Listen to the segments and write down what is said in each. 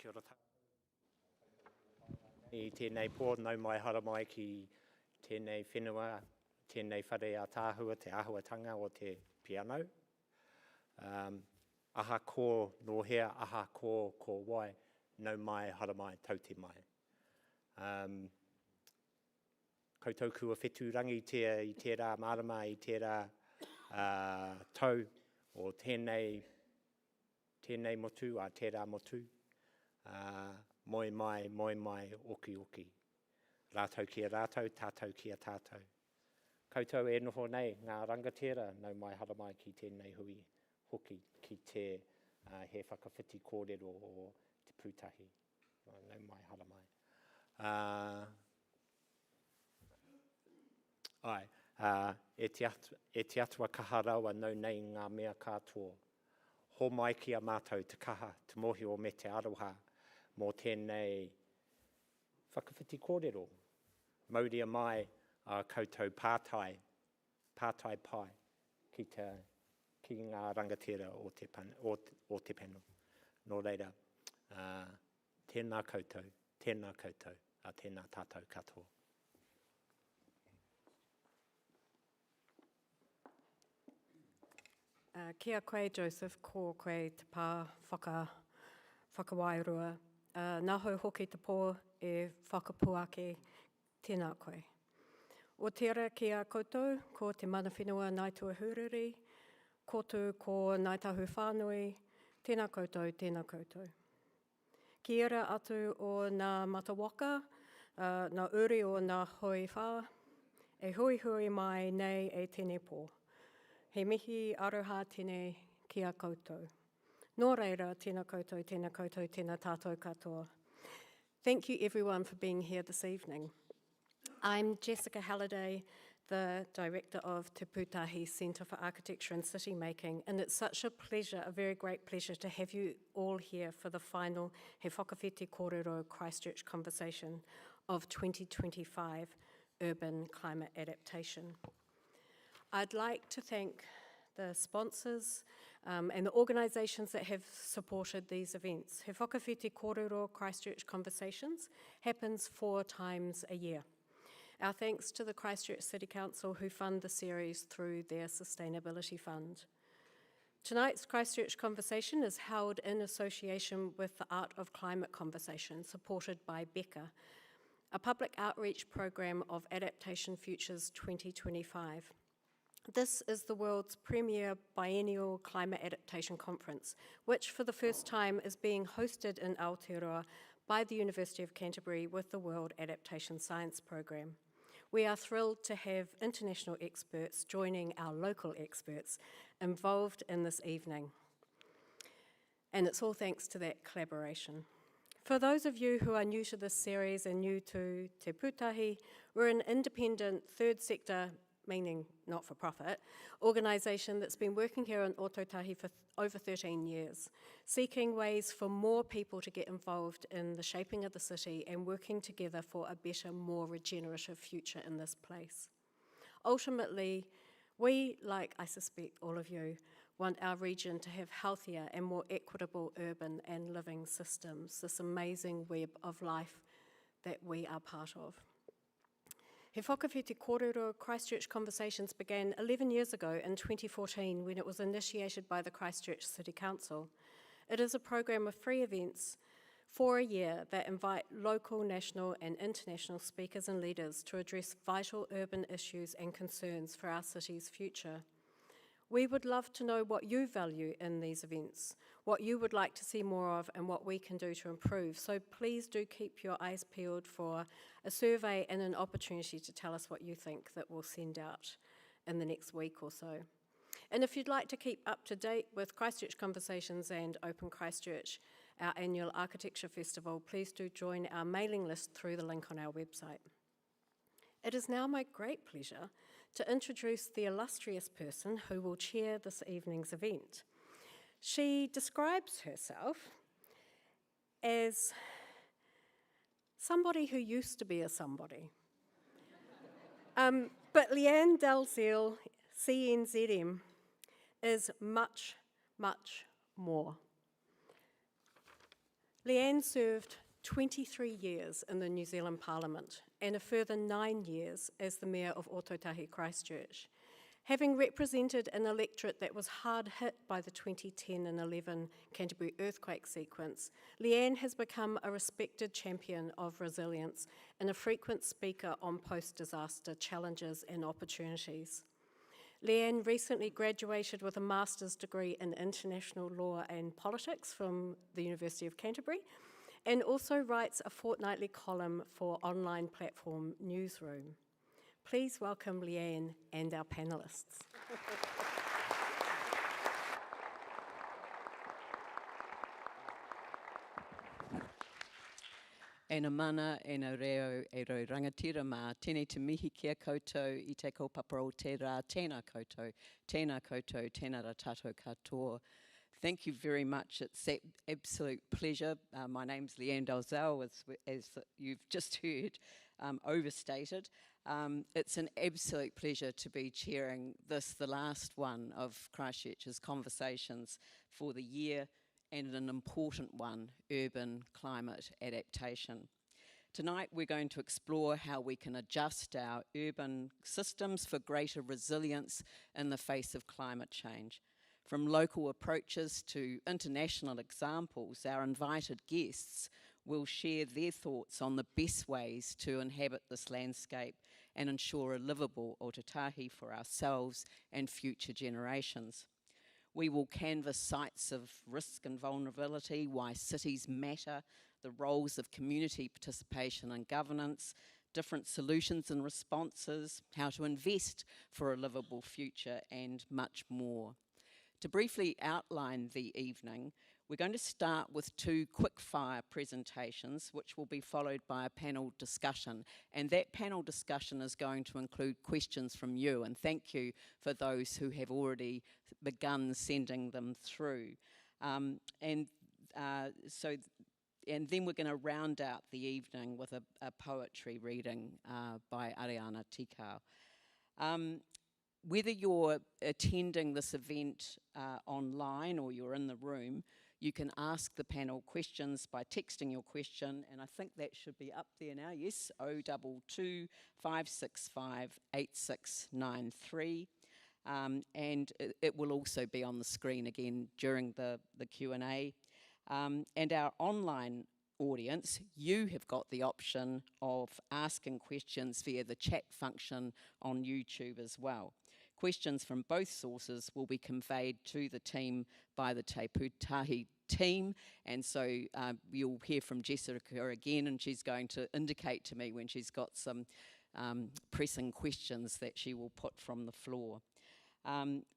Kia ora tātou. I tēnei pō nau mai hara mai ki tēnei whenua, tēnei whare a tāhua, te āhuatanga o te piano. Aha kō no hea, aha kō wai, nau mai hara mai, tauti mai. Koutou kua whetūrangi i tērā marama, i tērā tau o tēnei motu, a tērā motu. Moi mai, oki. Rātou kia rātou, tātou kia tātou. Koutou e noho nei, ngā rangatira, nau mai hara mai ki tēnei hui hoki, ki te he whakawhiti kōrero o te Pūtahi. Nau mai hara mai. E te atua kaha rawa nau nei ngā mea katoa. Ho mai ki a mātou te kaha, te mohi o me te aroha, mō tēnei whakawhiti kōrero. Mauria mai a koutou pātai pai ki ngā rangatira o te pano. Nō reira, tēnā koutou, a tēnā tātou katoa. Kia koe, Joseph, ko koe te pā whakawairua. Nā hau hoki te pō e whakapuake, tēnā koe. O tērā ki a koutou, ko te mana whenua Ngāi Tūāhuriri, kotu ko Ngāi Tahu Whānui, tēnā koutou. Ki ira atu o ngā matawaka, ngā uri o ngā hoi whā, e hui mai nei e tēnei pō. He mihi aroha tēnei ki a koutou. Nō reira, tēnā koutou, tēnā tātou katoa. Thank you everyone for being here this evening. I'm Jessica Halliday, the Director of Te Pūtahi Centre for Architecture and City Making, and it's such a pleasure, a very great pleasure to have you all here for the final He Whakawhiti Kōrero Christchurch Conversation of 2025 Urban Climate Adaptation. I'd like to thank the sponsors and the organisations that have supported these events. He Whakawhiti Kōrero Christchurch Conversations happens 4 times a year. Our thanks to the Christchurch City Council who fund the series through their Sustainability Fund. Tonight's Christchurch Conversation is held in association with the Art of Climate Conversation, supported by Becca, a public outreach programme of Adaptation Futures 2025. This is the world's premier biennial climate adaptation conference, which for the first time is being hosted in Aotearoa by the University of Canterbury with the World Adaptation Science Programme. We are thrilled to have international experts joining our local experts involved in this evening. And it's all thanks to that collaboration. For those of you who are new to this series and new to Te Pūtahi, we're an independent third sector, meaning not-for-profit, organisation that's been working here in Ōtautahi for over 13 years, seeking ways for more people to get involved in the shaping of the city and working together for a better, more regenerative future in this place. Ultimately, we, like I suspect all of you, want our region to have healthier and more equitable urban and living systems, this amazing web of life that we are part of. He Whakawhiti Kōrero Christchurch Conversations began 11 years ago in 2014 when it was initiated by the Christchurch City Council. It is a program of free events for a year that invite local, national and international speakers and leaders to address vital urban issues and concerns for our city's future. We would love to know what you value in these events, what you would like to see more of and what we can do to improve. So please do keep your eyes peeled for a survey and an opportunity to tell us what you think that we'll send out in the next week or so. And if you'd like to keep up to date with Christchurch Conversations and Open Christchurch, our annual architecture festival, please do join our mailing list through the link on our website. It is now my great pleasure to introduce the illustrious person who will chair this evening's event. She describes herself as somebody who used to be a somebody. But Lianne Dalziel, CNZM, is much, much more. Lianne served 23 years in the New Zealand Parliament and a further 9 years as the Mayor of Ōtautahi, Christchurch. Having represented an electorate that was hard hit by the 2010 and 11 Canterbury earthquake sequence, Lianne has become a respected champion of resilience and a frequent speaker on post-disaster challenges and opportunities. Lianne recently graduated with a master's degree in international law and politics from the University of Canterbury, and also writes a fortnightly column for online platform Newsroom. Please welcome Lianne and our panellists. E na mana, e na reo, e roi rangatira mā, tēnei te mihi kia koutou, I te kaupapa o te rā, tēnā koutou, tēnā rā tātou katoa. Thank you very much. It's an absolute pleasure. My name's Lianne Dalziel, as you've just heard, overstated. It's an absolute pleasure to be chairing this, the last one of Christchurch's conversations for the year, and an important one, urban climate adaptation. Tonight we're going to explore how we can adjust our urban systems for greater resilience in the face of climate change. From local approaches to international examples, our invited guests will share their thoughts on the best ways to inhabit this landscape and ensure a livable Ōtautahi for ourselves and future generations. We will canvass sites of risk and vulnerability, why cities matter, the roles of community participation and governance, different solutions and responses, how to invest for a livable future, and much more. To briefly outline the evening, we're going to start with 2 quick-fire presentations, which will be followed by a panel discussion. And that panel discussion is going to include questions from you, and thank you for those who have already begun sending them through. And then we're going to round out the evening with a poetry reading by Ariana Tikau. Whether you're attending this event online or you're in the room, you can ask the panel questions by texting your question, and I think that should be up there now, yes, 022 565 8693. And it will also be on the screen again during the Q&A. And our online audience, you have got the option of asking questions via the chat function on YouTube as well. Questions from both sources will be conveyed to the team by the Te Pūtahi team, and so you'll hear from Jessica again, and she's going to indicate to me when she's got some pressing questions that she will put from the floor.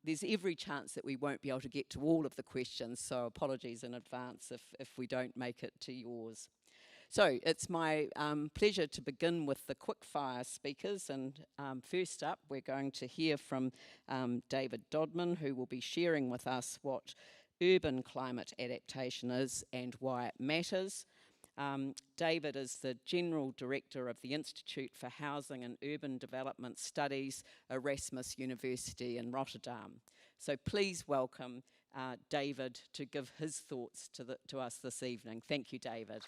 There's every chance that we won't be able to get to all of the questions, so apologies in advance if we don't make it to yours. So it's my pleasure to begin with the quickfire speakers, and first up we're going to hear from David Dodman, who will be sharing with us what urban climate adaptation is and why it matters. David is the General Director of the Institute for Housing and Urban Development Studies, Erasmus University in Rotterdam. So please welcome David to give his thoughts to us this evening. Thank you, David.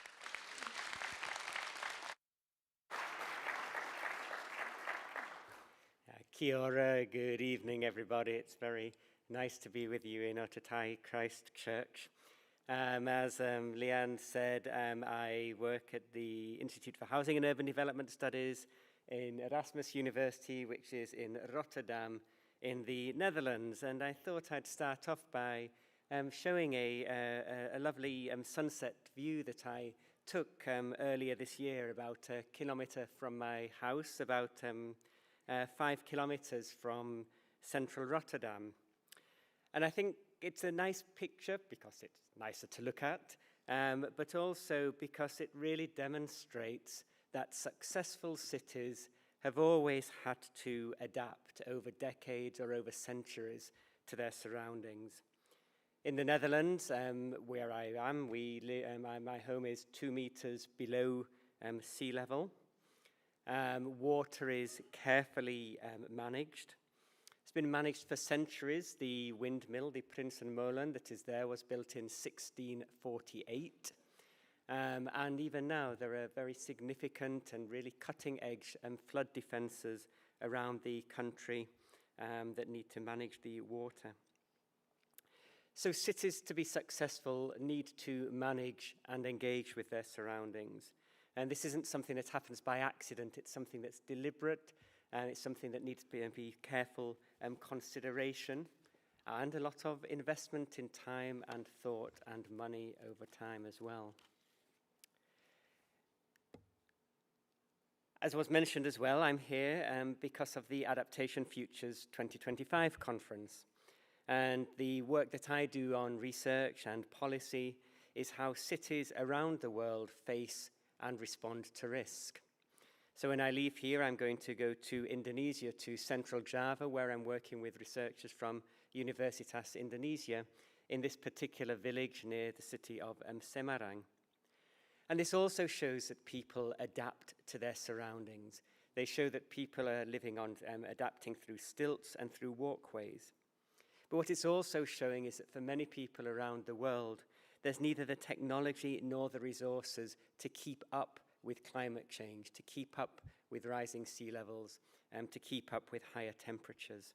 Kia ora, good evening everybody. It's very nice to be with you in Ōtautahi, Christchurch. As Lianne said, I work at the Institute for Housing and Urban Development Studies in Erasmus University, which is in Rotterdam in the Netherlands. And I thought I'd start off by showing a lovely sunset view that I took earlier this year, about a kilometre from my house, about 5 kilometres from central Rotterdam. And I think it's a nice picture because it's nicer to look at, but also because it really demonstrates that successful cities have always had to adapt over decades or over centuries to their surroundings. In the Netherlands, where I am, my home is 2 meters below sea level. Water is carefully managed. It's been managed for centuries. The windmill, the Prinsenmolen that is there, was built in 1648. And even now, there are very significant and really cutting-edge flood defences around the country that need to manage the water. So cities, to be successful, need to manage and engage with their surroundings. And this isn't something that happens by accident. It's something that's deliberate, and it's something that needs to be careful consideration and a lot of investment in time and thought and money over time as well. As was mentioned as well, I'm here because of the Adaptation Futures 2025 conference. And the work that I do on research and policy is how cities around the world face and respond to risk. So when I leave here, I'm going to go to Indonesia, to Central Java, where I'm working with researchers from Universitas Indonesia in this particular village near the city of Semarang. And this also shows that people adapt to their surroundings. They show that people are living on, adapting through stilts and through walkways. But what it's also showing is that for many people around the world, there's neither the technology nor the resources to keep up with climate change, to keep up with rising sea levels, and to keep up with higher temperatures.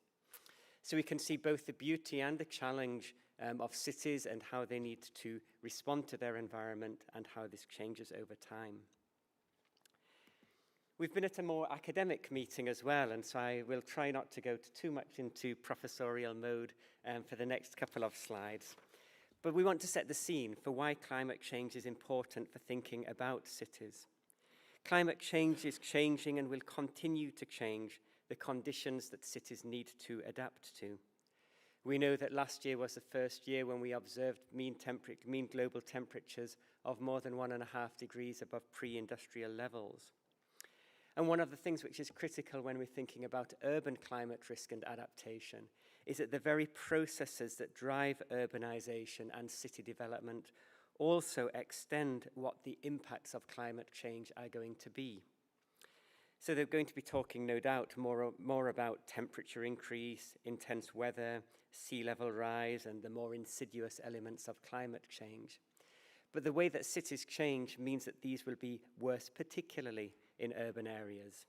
So we can see both the beauty and the challenge of cities and how they need to respond to their environment and how this changes over time. We've been at a more academic meeting as well, and so I will try not to go too much into professorial mode for the next couple of slides. But we want to set the scene for why climate change is important for thinking about cities. Climate change is changing and will continue to change the conditions that cities need to adapt to. We know that last year was the first year when we observed mean global temperatures of more than 1.5 degrees above pre-industrial levels. And one of the things which is critical when we're thinking about urban climate risk and adaptation is that the very processes that drive urbanization and city development also extend what the impacts of climate change are going to be. So they're going to be talking, no doubt, more about temperature increase, intense weather, sea level rise, and the more insidious elements of climate change. But the way that cities change means that these will be worse, particularly in urban areas.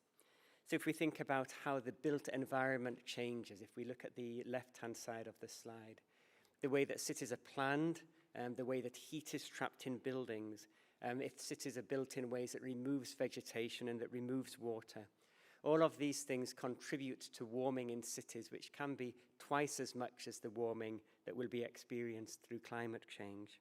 So if we think about how the built environment changes, if we look at the left-hand side of the slide, the way that cities are planned, the way that heat is trapped in buildings, if cities are built in ways that removes vegetation and that removes water. All of these things contribute to warming in cities, which can be twice as much as the warming that will be experienced through climate change.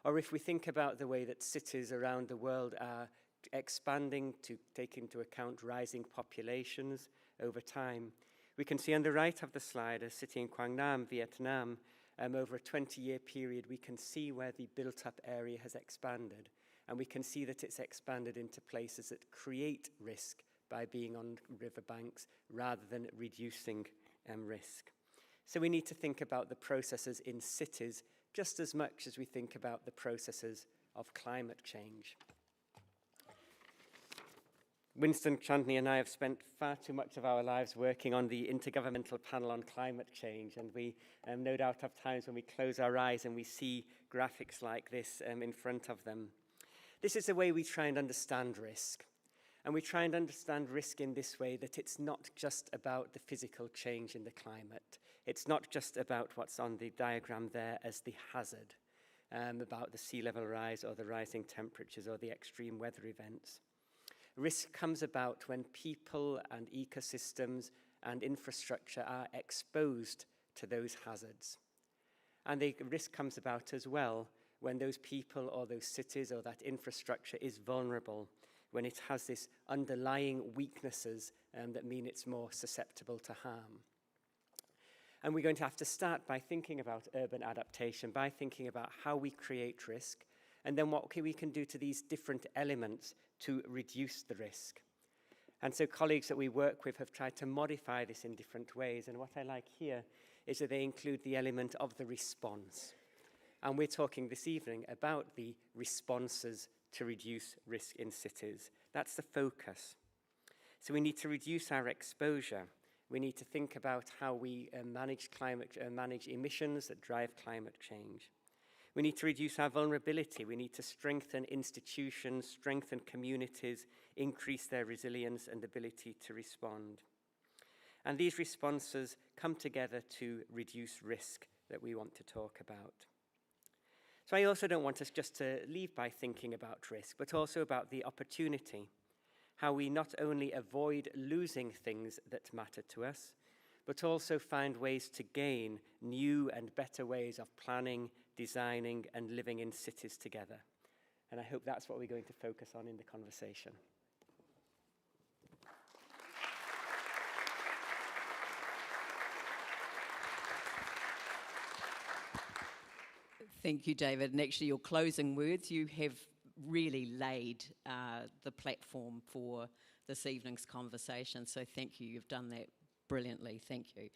Or if we think about the way that cities around the world are expanding to take into account rising populations over time, we can see on the right of the slide a city in Quang Nam, Vietnam. Over a 20-year period, we can see where the built-up area has expanded, and we can see that it's expanded into places that create risk by being on riverbanks rather than reducing risk. So we need to think about the processes in cities just as much as we think about the processes of climate change. Winston, Chandi and I have spent far too much of our lives working on the Intergovernmental Panel on Climate Change, and we no doubt have times when we close our eyes and we see graphics like this in front of them. This is the way we try and understand risk. And we try and understand risk in this way, that it's not just about the physical change in the climate. It's not just about what's on the diagram there as the hazard, about the sea level rise or the rising temperatures or the extreme weather events. Risk comes about when people and ecosystems and infrastructure are exposed to those hazards. And the risk comes about as well when those people or those cities or that infrastructure is vulnerable, when it has this underlying weaknesses that mean it's more susceptible to harm. And we're going to have to start by thinking about urban adaptation, by thinking about how we create risk, and then what we can do to these different elements to reduce the risk. And so colleagues that we work with have tried to modify this in different ways, and what I like here is that they include the element of the response. And we're talking this evening about the responses to reduce risk in cities. That's the focus. So we need to reduce our exposure. We need to think about how we manage emissions that drive climate change. We need to reduce our vulnerability. We need to strengthen institutions, strengthen communities, increase their resilience and ability to respond. And these responses come together to reduce risk that we want to talk about. So I also don't want us just to leave by thinking about risk, but also about the opportunity, how we not only avoid losing things that matter to us, but also find ways to gain new and better ways of planning, designing, and living in cities together. And I hope that's what we're going to focus on in the conversation. Thank you, David. And actually, your closing words, you have really laid the platform for this evening's conversation. So thank you. You've done that brilliantly. Thank you.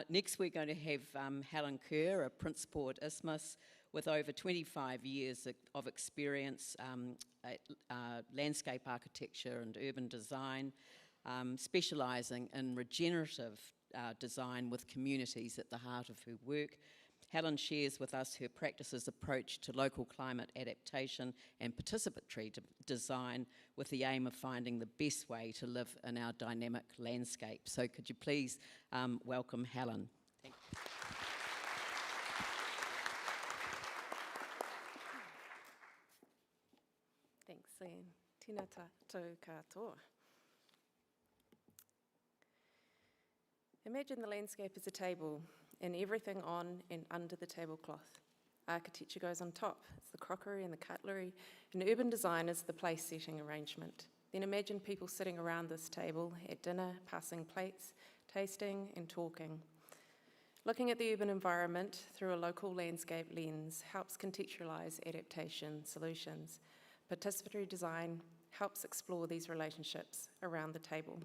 Next, we're going to have Helen Kerr, a principal at Isthmus, with over 25 years of experience at landscape architecture and urban design, specialising in regenerative design with communities at the heart of her work. Helen shares with us her practice's approach to local climate adaptation and participatory design with the aim of finding the best way to live in our dynamic landscape. So could you please welcome Helen? Thank you. Thanks, Lianne. Tēnā tātou katoa. Imagine the landscape as a table and everything on and under the tablecloth. Architecture goes on top. It's the crockery and the cutlery, and urban design is the place-setting arrangement. Then imagine people sitting around this table at dinner, passing plates, tasting and talking. Looking at the urban environment through a local landscape lens helps contextualise adaptation solutions. Participatory design helps explore these relationships around the table.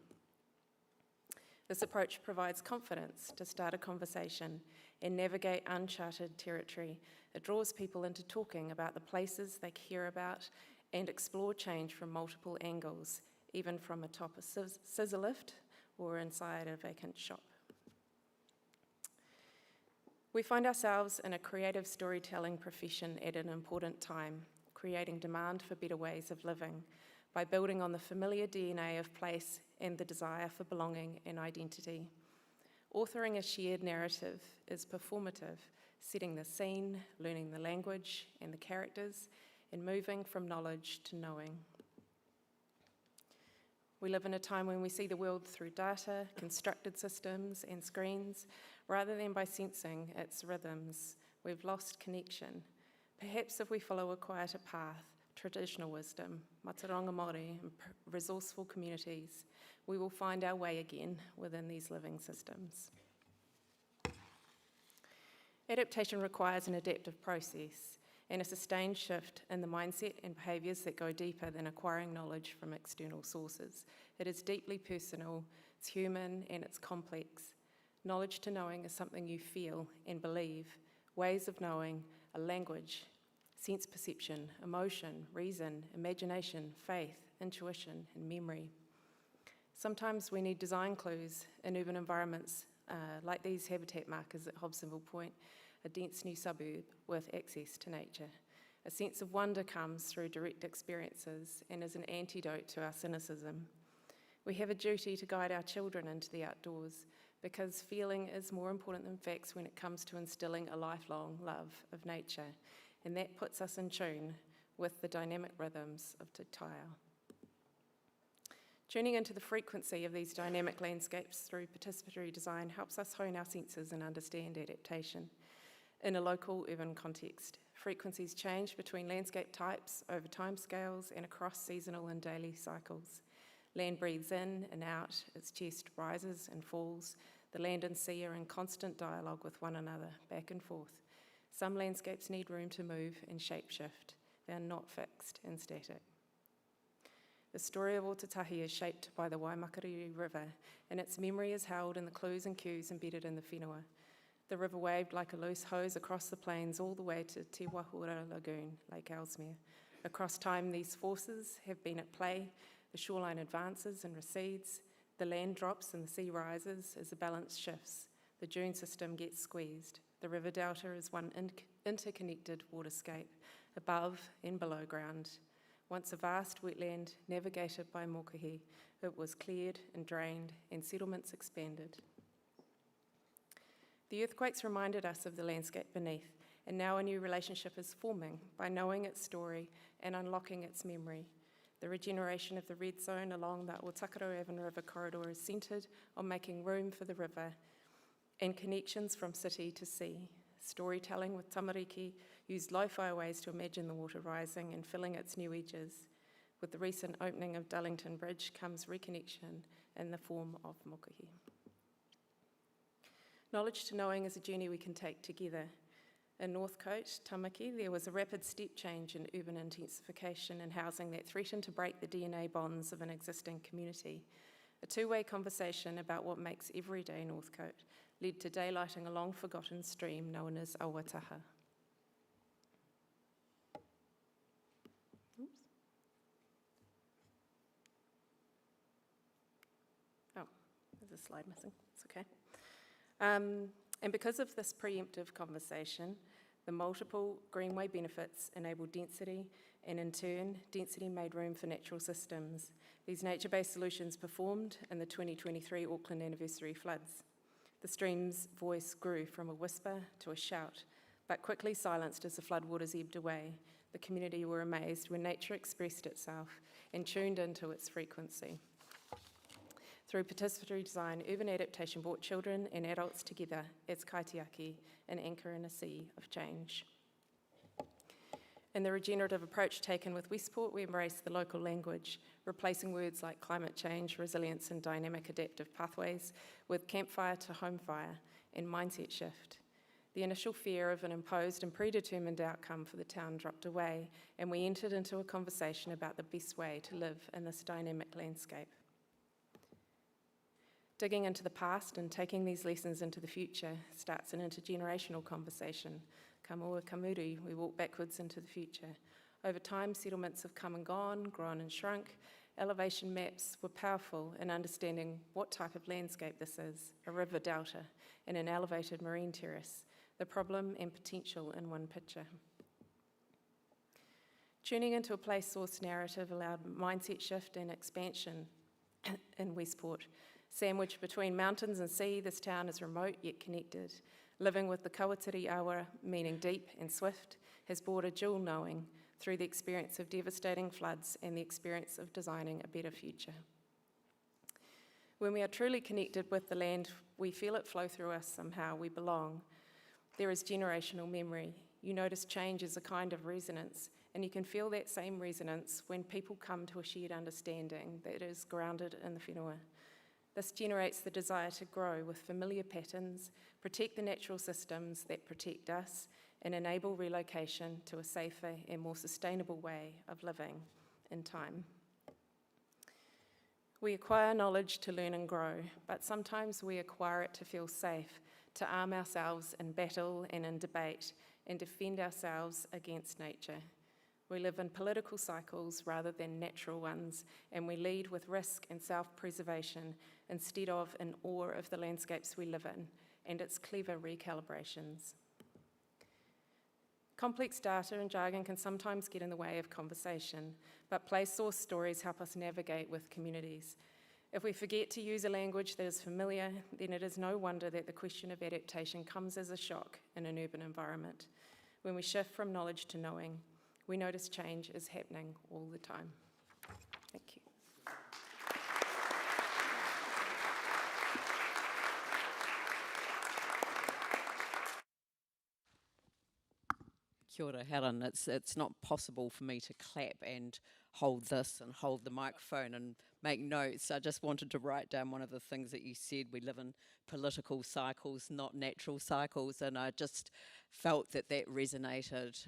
This approach provides confidence to start a conversation and navigate uncharted territory. It draws people into talking about the places they care about and explore change from multiple angles, even from atop a scissor lift or inside a vacant shop. We find ourselves in a creative storytelling profession at an important time, creating demand for better ways of living by building on the familiar DNA of place and the desire for belonging and identity. Authoring a shared narrative is performative, setting the scene, learning the language and the characters, and moving from knowledge to knowing. We live in a time when we see the world through data, constructed systems and screens, rather than by sensing its rhythms. We've lost connection. Perhaps if we follow a quieter path, traditional wisdom, mātauranga Māori, and resourceful communities, we will find our way again within these living systems. Adaptation requires an adaptive process and a sustained shift in the mindset and behaviours that go deeper than acquiring knowledge from external sources. It is deeply personal, it's human, and it's complex. Knowledge to knowing is something you feel and believe. Ways of knowing are language, sense perception, emotion, reason, imagination, faith, intuition, and memory. Sometimes we need design clues in urban environments, like these habitat markers at Hobsonville Point, a dense new suburb with access to nature. A sense of wonder comes through direct experiences and is an antidote to our cynicism. We have a duty to guide our children into the outdoors because feeling is more important than facts when it comes to instilling a lifelong love of nature. And that puts us in tune with the dynamic rhythms of Te Taia. Tuning into the frequency of these dynamic landscapes through participatory design helps us hone our senses and understand adaptation. In a local urban context, frequencies change between landscape types over timescales and across seasonal and daily cycles. Land breathes in and out, its chest rises and falls. The land and sea are in constant dialogue with one another, back and forth. Some landscapes need room to move and shapeshift. They are not fixed and static. The story of Ōtautahi is shaped by the Waimakariri River, and its memory is held in the clues and cues embedded in the whenua. The river waved like a loose hose across the plains all the way to Te Wahura Lagoon, Lake Ellesmere. Across time, these forces have been at play. The shoreline advances and recedes. The land drops and the sea rises as the balance shifts. The dune system gets squeezed. The river delta is one interconnected waterscape above and below ground. Once a vast wetland navigated by mokahi, it was cleared and drained and settlements expanded. The earthquakes reminded us of the landscape beneath, and now a new relationship is forming by knowing its story and unlocking its memory. The regeneration of the red zone along the Ōtakaro Avon River corridor is centred on making room for the river and connections from city to sea. Storytelling with tamariki used lo-fi ways to imagine the water rising and filling its new edges. With the recent opening of Dullington Bridge comes reconnection in the form of mokahi. Knowledge to knowing is a journey we can take together. In Northcote, Tamaki, there was a rapid step change in urban intensification and housing that threatened to break the DNA bonds of an existing community. A two-way conversation about what makes everyday Northcote led to daylighting a long-forgotten stream known as Ōtautahi. Oh, there's a slide missing. It's okay. And because of this preemptive conversation, the multiple greenway benefits enable density, and in turn, density made room for natural systems. These nature-based solutions performed in the 2023 Auckland anniversary floods. The stream's voice grew from a whisper to a shout, but quickly silenced as the floodwaters ebbed away. The community were amazed when nature expressed itself and tuned into its frequency. Through participatory design, urban adaptation brought children and adults together as kaitiaki, an anchor in a sea of change. In the regenerative approach taken with Westport, we embraced the local language, replacing words like climate change, resilience, and dynamic adaptive pathways with campfire to home fire and mindset shift. The initial fear of an imposed and predetermined outcome for the town dropped away, and we entered into a conversation about the best way to live in this dynamic landscape. Digging into the past and taking these lessons into the future starts an intergenerational conversation. Ka mua ka muri, we walk backwards into the future. Over time, settlements have come and gone, grown and shrunk. Elevation maps were powerful in understanding what type of landscape this is, a river delta and an elevated marine terrace, the problem and potential in one picture. Tuning into a place source narrative allowed mindset shift and expansion in Westport. Sandwiched between mountains and sea, this town is remote yet connected. Living with the kawatiri awa, meaning deep and swift, has brought a dual knowing through the experience of devastating floods and the experience of designing a better future. When we are truly connected with the land, we feel it flow through us somehow, we belong. There is generational memory. You notice change as a kind of resonance, and you can feel that same resonance when people come to a shared understanding that is grounded in the whenua. This generates the desire to grow with familiar patterns, protect the natural systems that protect us, and enable relocation to a safer and more sustainable way of living in time. We acquire knowledge to learn and grow, but sometimes we acquire it to feel safe, to arm ourselves in battle and in debate, and defend ourselves against nature. We live in political cycles rather than natural ones, and we lead with risk and self-preservation instead of in awe of the landscapes we live in and its clever recalibrations. Complex data and jargon can sometimes get in the way of conversation, but place source stories help us navigate with communities. If we forget to use a language that is familiar, then it is no wonder that the question of adaptation comes as a shock in an urban environment. When we shift from knowledge to knowing, we notice change is happening all the time. Thank you. Kia ora, Helen. It's not possible for me to clap and hold this and hold the microphone and make notes. I just wanted to write down one of the things that you said. We live in political cycles, not natural cycles, and I just felt that resonated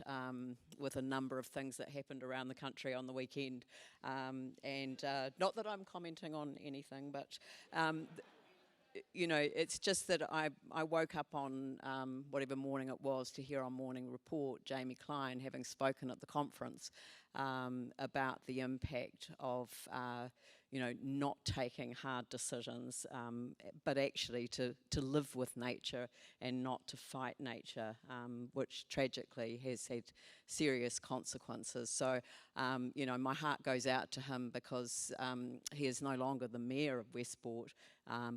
with a number of things that happened around the country on the weekend. Not that I'm commenting on anything, but you know, it's just that I woke up on whatever morning it was to hear on Morning Report Jamie Klein having spoken at the conference about the impact of not taking hard decisions, but actually to live with nature and not to fight nature, which tragically has had serious consequences. So, my heart goes out to him because he is no longer the mayor of Westport,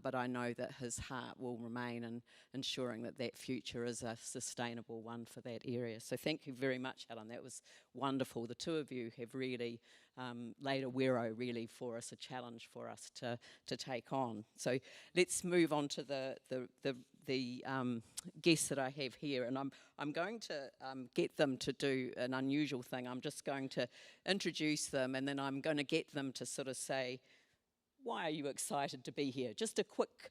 but I know that his heart will remain in ensuring that that future is a sustainable one for that area. So thank you very much, Helen. That was wonderful. The two of you have really laid a wero really for us, a challenge for us to take on. So let's move on to the guests that I have here, and I'm going to get them to do an unusual thing. I'm just going to introduce them, and then I'm going to get them to sort of say, why are you excited to be here? Just a quick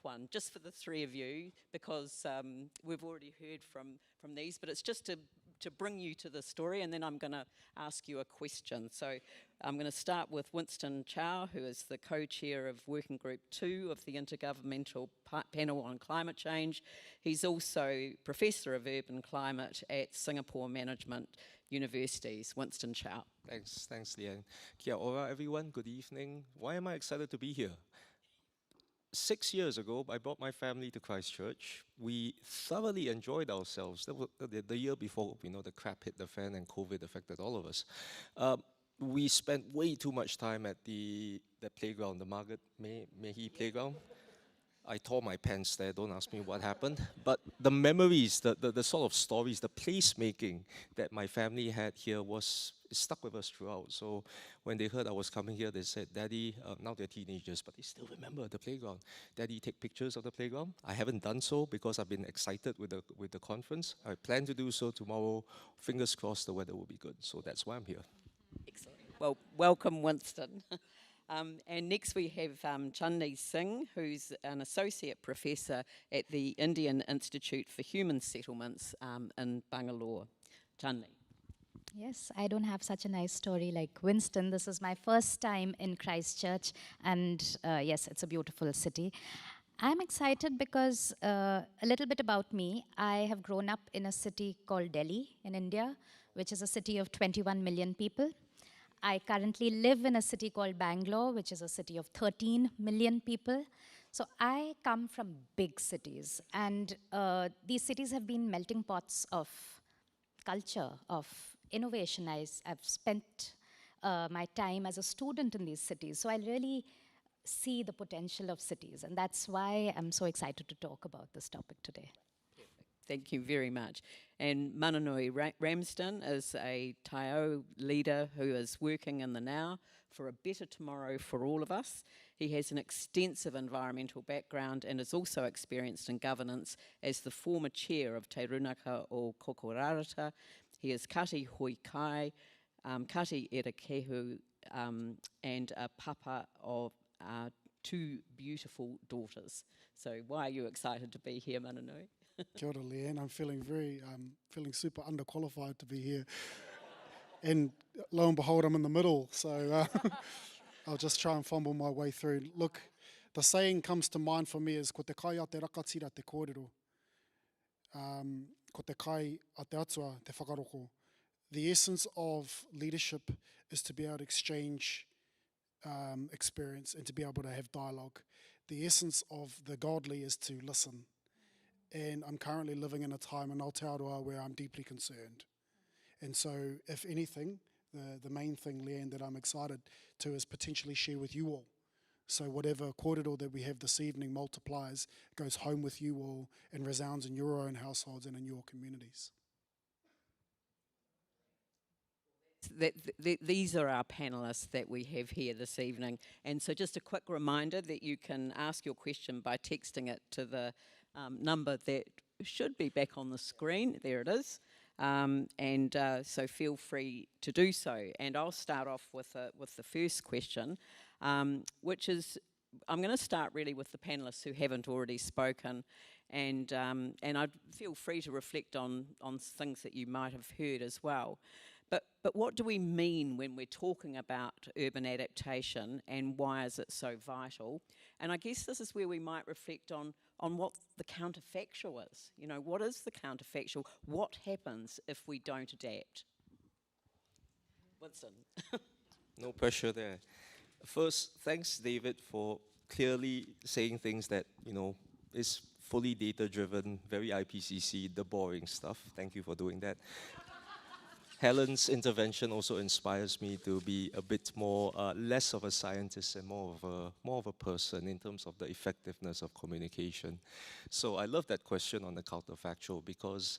one, just for the three of you, because we've already heard from these, but it's just to bring you to the story, and then I'm going to ask you a question. So I'm going to start with Winston Chow, who is the co-chair of Working Group 2 of the Intergovernmental Panel on Climate Change. He's also Professor of Urban Climate at Singapore Management Universities. Winston Chow. Thanks, Lianne. Kia ora, everyone. Good evening. Why am I excited to be here? 6 years ago, I brought my family to Christchurch. We thoroughly enjoyed ourselves. That was the year before, the crap hit the fan and COVID affected all of us. We spent way too much time at the playground, the Margaret Mehi playground. I tore my pants there, don't ask me what happened. But the memories, the sort of stories, the placemaking that my family had here stuck with us throughout. So when they heard I was coming here, they said, Daddy, now they're teenagers, but they still remember the playground. Daddy, take pictures of the playground. I haven't done so because I've been excited with the conference. I plan to do so tomorrow. Fingers crossed the weather will be good. So that's why I'm here. Excellent. Well, welcome, Winston. And next we have Chandi Singh, who's an associate professor at the Indian Institute for Human Settlements in Bangalore. Chandi. Yes, I don't have such a nice story like Winston. This is my first time in Christchurch, and yes, it's a beautiful city. I'm excited because a little bit about me. I have grown up in a city called Delhi in India, which is a city of 21 million people. I currently live in a city called Bangalore, which is a city of 13 million people. So I come from big cities, and these cities have been melting pots of culture, of innovation. I've spent my time as a student in these cities, so I really see the potential of cities, and that's why I'm so excited to talk about this topic today. Thank you very much. And Mananui Ramsden is a Tāo leader who is working in the now for a better tomorrow for all of us. He has an extensive environmental background and is also experienced in governance as the former chair of Te Runaka o Kokorarata. He is Kāti Huikai, Kāti Erakehu, and a papa of two beautiful daughters. So why are you excited to be here, Mananui? Kia ora, Lianne. I'm feeling feeling super underqualified to be here. And lo and behold, I'm in the middle, so I'll just try and fumble my way through. Look, the saying comes to mind for me is, ko te kai a te rakatira te kōrero. Ko te kai a te atua te whakaroko. The essence of leadership is to be able to exchange experience and to be able to have dialogue. The essence of the godly is to listen. And I'm currently living in a time in Ōtautahi where I'm deeply concerned. And so, if anything, the main thing, Lianne, that I'm excited to is potentially share with you all. So whatever kōrero that we have this evening multiplies, goes home with you all, and resounds in your own households and in your communities. These are our panellists that we have here this evening. And so just a quick reminder that you can ask your question by texting it to the number that should be back on the screen. There it is. So feel free to do so. And I'll start off with the first question, which is, I'm going to start really with the panellists who haven't already spoken, and I'd feel free to reflect on things that you might have heard as well. But what do we mean when we're talking about urban adaptation, and why is it so vital? And I guess this is where we might reflect on what the counterfactual is. You know, what is the counterfactual? What happens if we don't adapt? Winston. No pressure there. First, thanks, David, for clearly saying things that, is fully data-driven, very IPCC, the boring stuff. Thank you for doing that. Helen's intervention also inspires me to be a bit more, less of a scientist and more of a person in terms of the effectiveness of communication. So I love that question on the counterfactual, because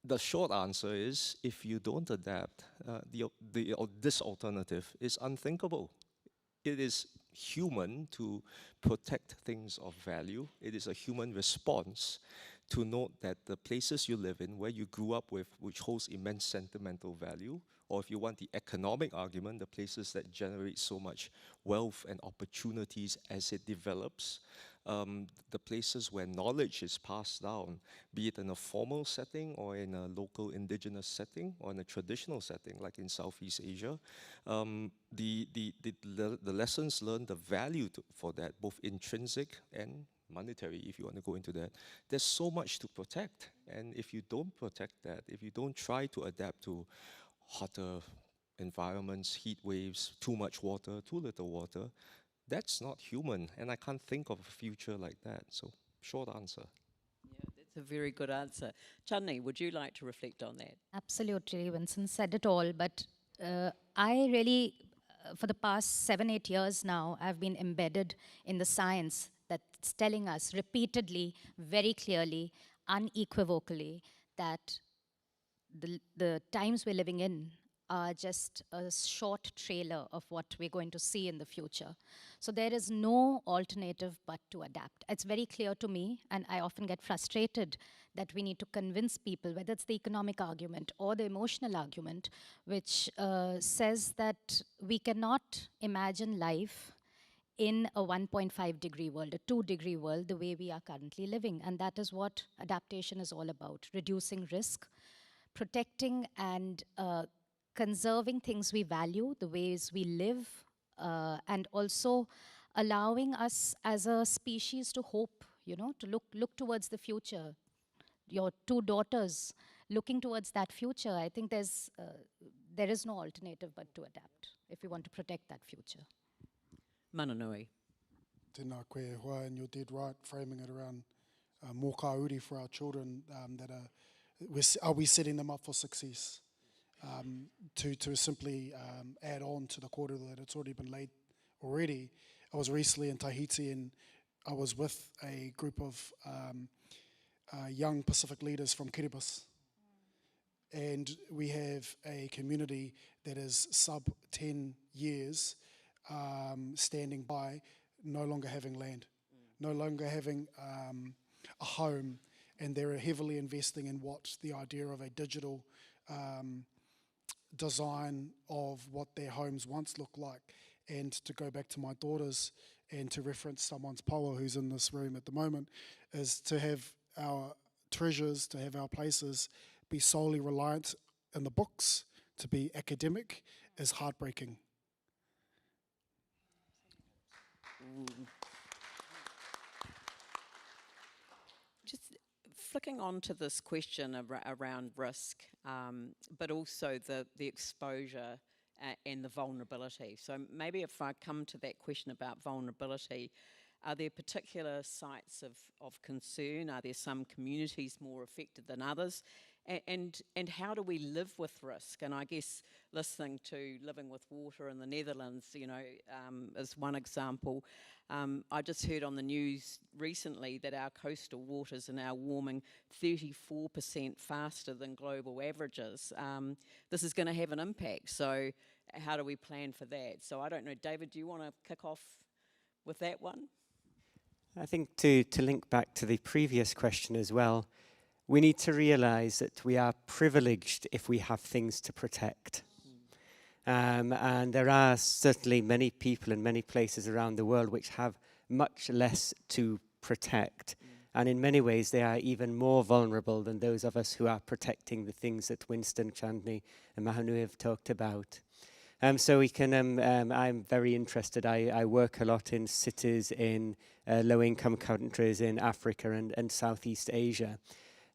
the short answer is, if you don't adapt, this alternative is unthinkable. It is human to protect things of value. It is a human response to note that the places you live in, where you grew up with, which holds immense sentimental value, or if you want the economic argument, the places that generate so much wealth and opportunities as it develops, the places where knowledge is passed down, be it in a formal setting or in a local indigenous setting or in a traditional setting like in Southeast Asia, the lessons learned, the value for that, both intrinsic and monetary, if you want to go into that, there's so much to protect. And if you don't protect that, if you don't try to adapt to hotter environments, heat waves, too much water, too little water, that's not human. And I can't think of a future like that. So, short answer. Yeah, that's a very good answer. Chandi, would you like to reflect on that? Absolutely, Winston said it all, but I really, for the past 7-8 years now, I've been embedded in the science that's telling us repeatedly, very clearly, unequivocally, that the times we're living in are just a short trailer of what we're going to see in the future. So there is no alternative but to adapt. It's very clear to me, and I often get frustrated that we need to convince people, whether it's the economic argument or the emotional argument, which says that we cannot imagine life in a 1.5 degree world, a 2 degree world, the way we are currently living. And that is what adaptation is all about: reducing risk, protecting and conserving things we value, the ways we live, and also allowing us as a species to hope, to look towards the future. Your 2 daughters looking towards that future, I think there is no alternative but to adapt if we want to protect that future. Mananui. Tēnā koe hoa, and you're dead right, framing it around mō kauri for our children, are we setting them up for success? To simply add on to the kōrero that it's already been laid already. I was recently in Tahiti, and I was with a group of young Pacific leaders from Kiribati. And we have a community that is sub 10 years standing by, no longer having land, no longer having a home, and they're heavily investing in what the idea of a digital design of what their homes once looked like. And to go back to my daughters and to reference someone's power who's in this room at the moment, is to have our treasures, to have our places be solely reliant in the books, to be academic, is heartbreaking. Just flicking on to this question around risk, but also the exposure and the vulnerability. So maybe if I come to that question about vulnerability, are there particular sites of concern? Are there some communities more affected than others? And how do we live with risk? And I guess listening to Living with Water in the Netherlands, is one example. I just heard on the news recently that our coastal waters are now warming 34% faster than global averages. This is going to have an impact, so how do we plan for that? So I don't know, David, do you want to kick off with that one? I think to link back to the previous question as well, we need to realise that we are privileged if we have things to protect. And there are certainly many people in many places around the world which have much less to protect. And in many ways, they are even more vulnerable than those of us who are protecting the things that Winston, Chandi and Mananui have talked about. So we can, I'm very interested. I work a lot in cities in low-income countries in Africa and Southeast Asia,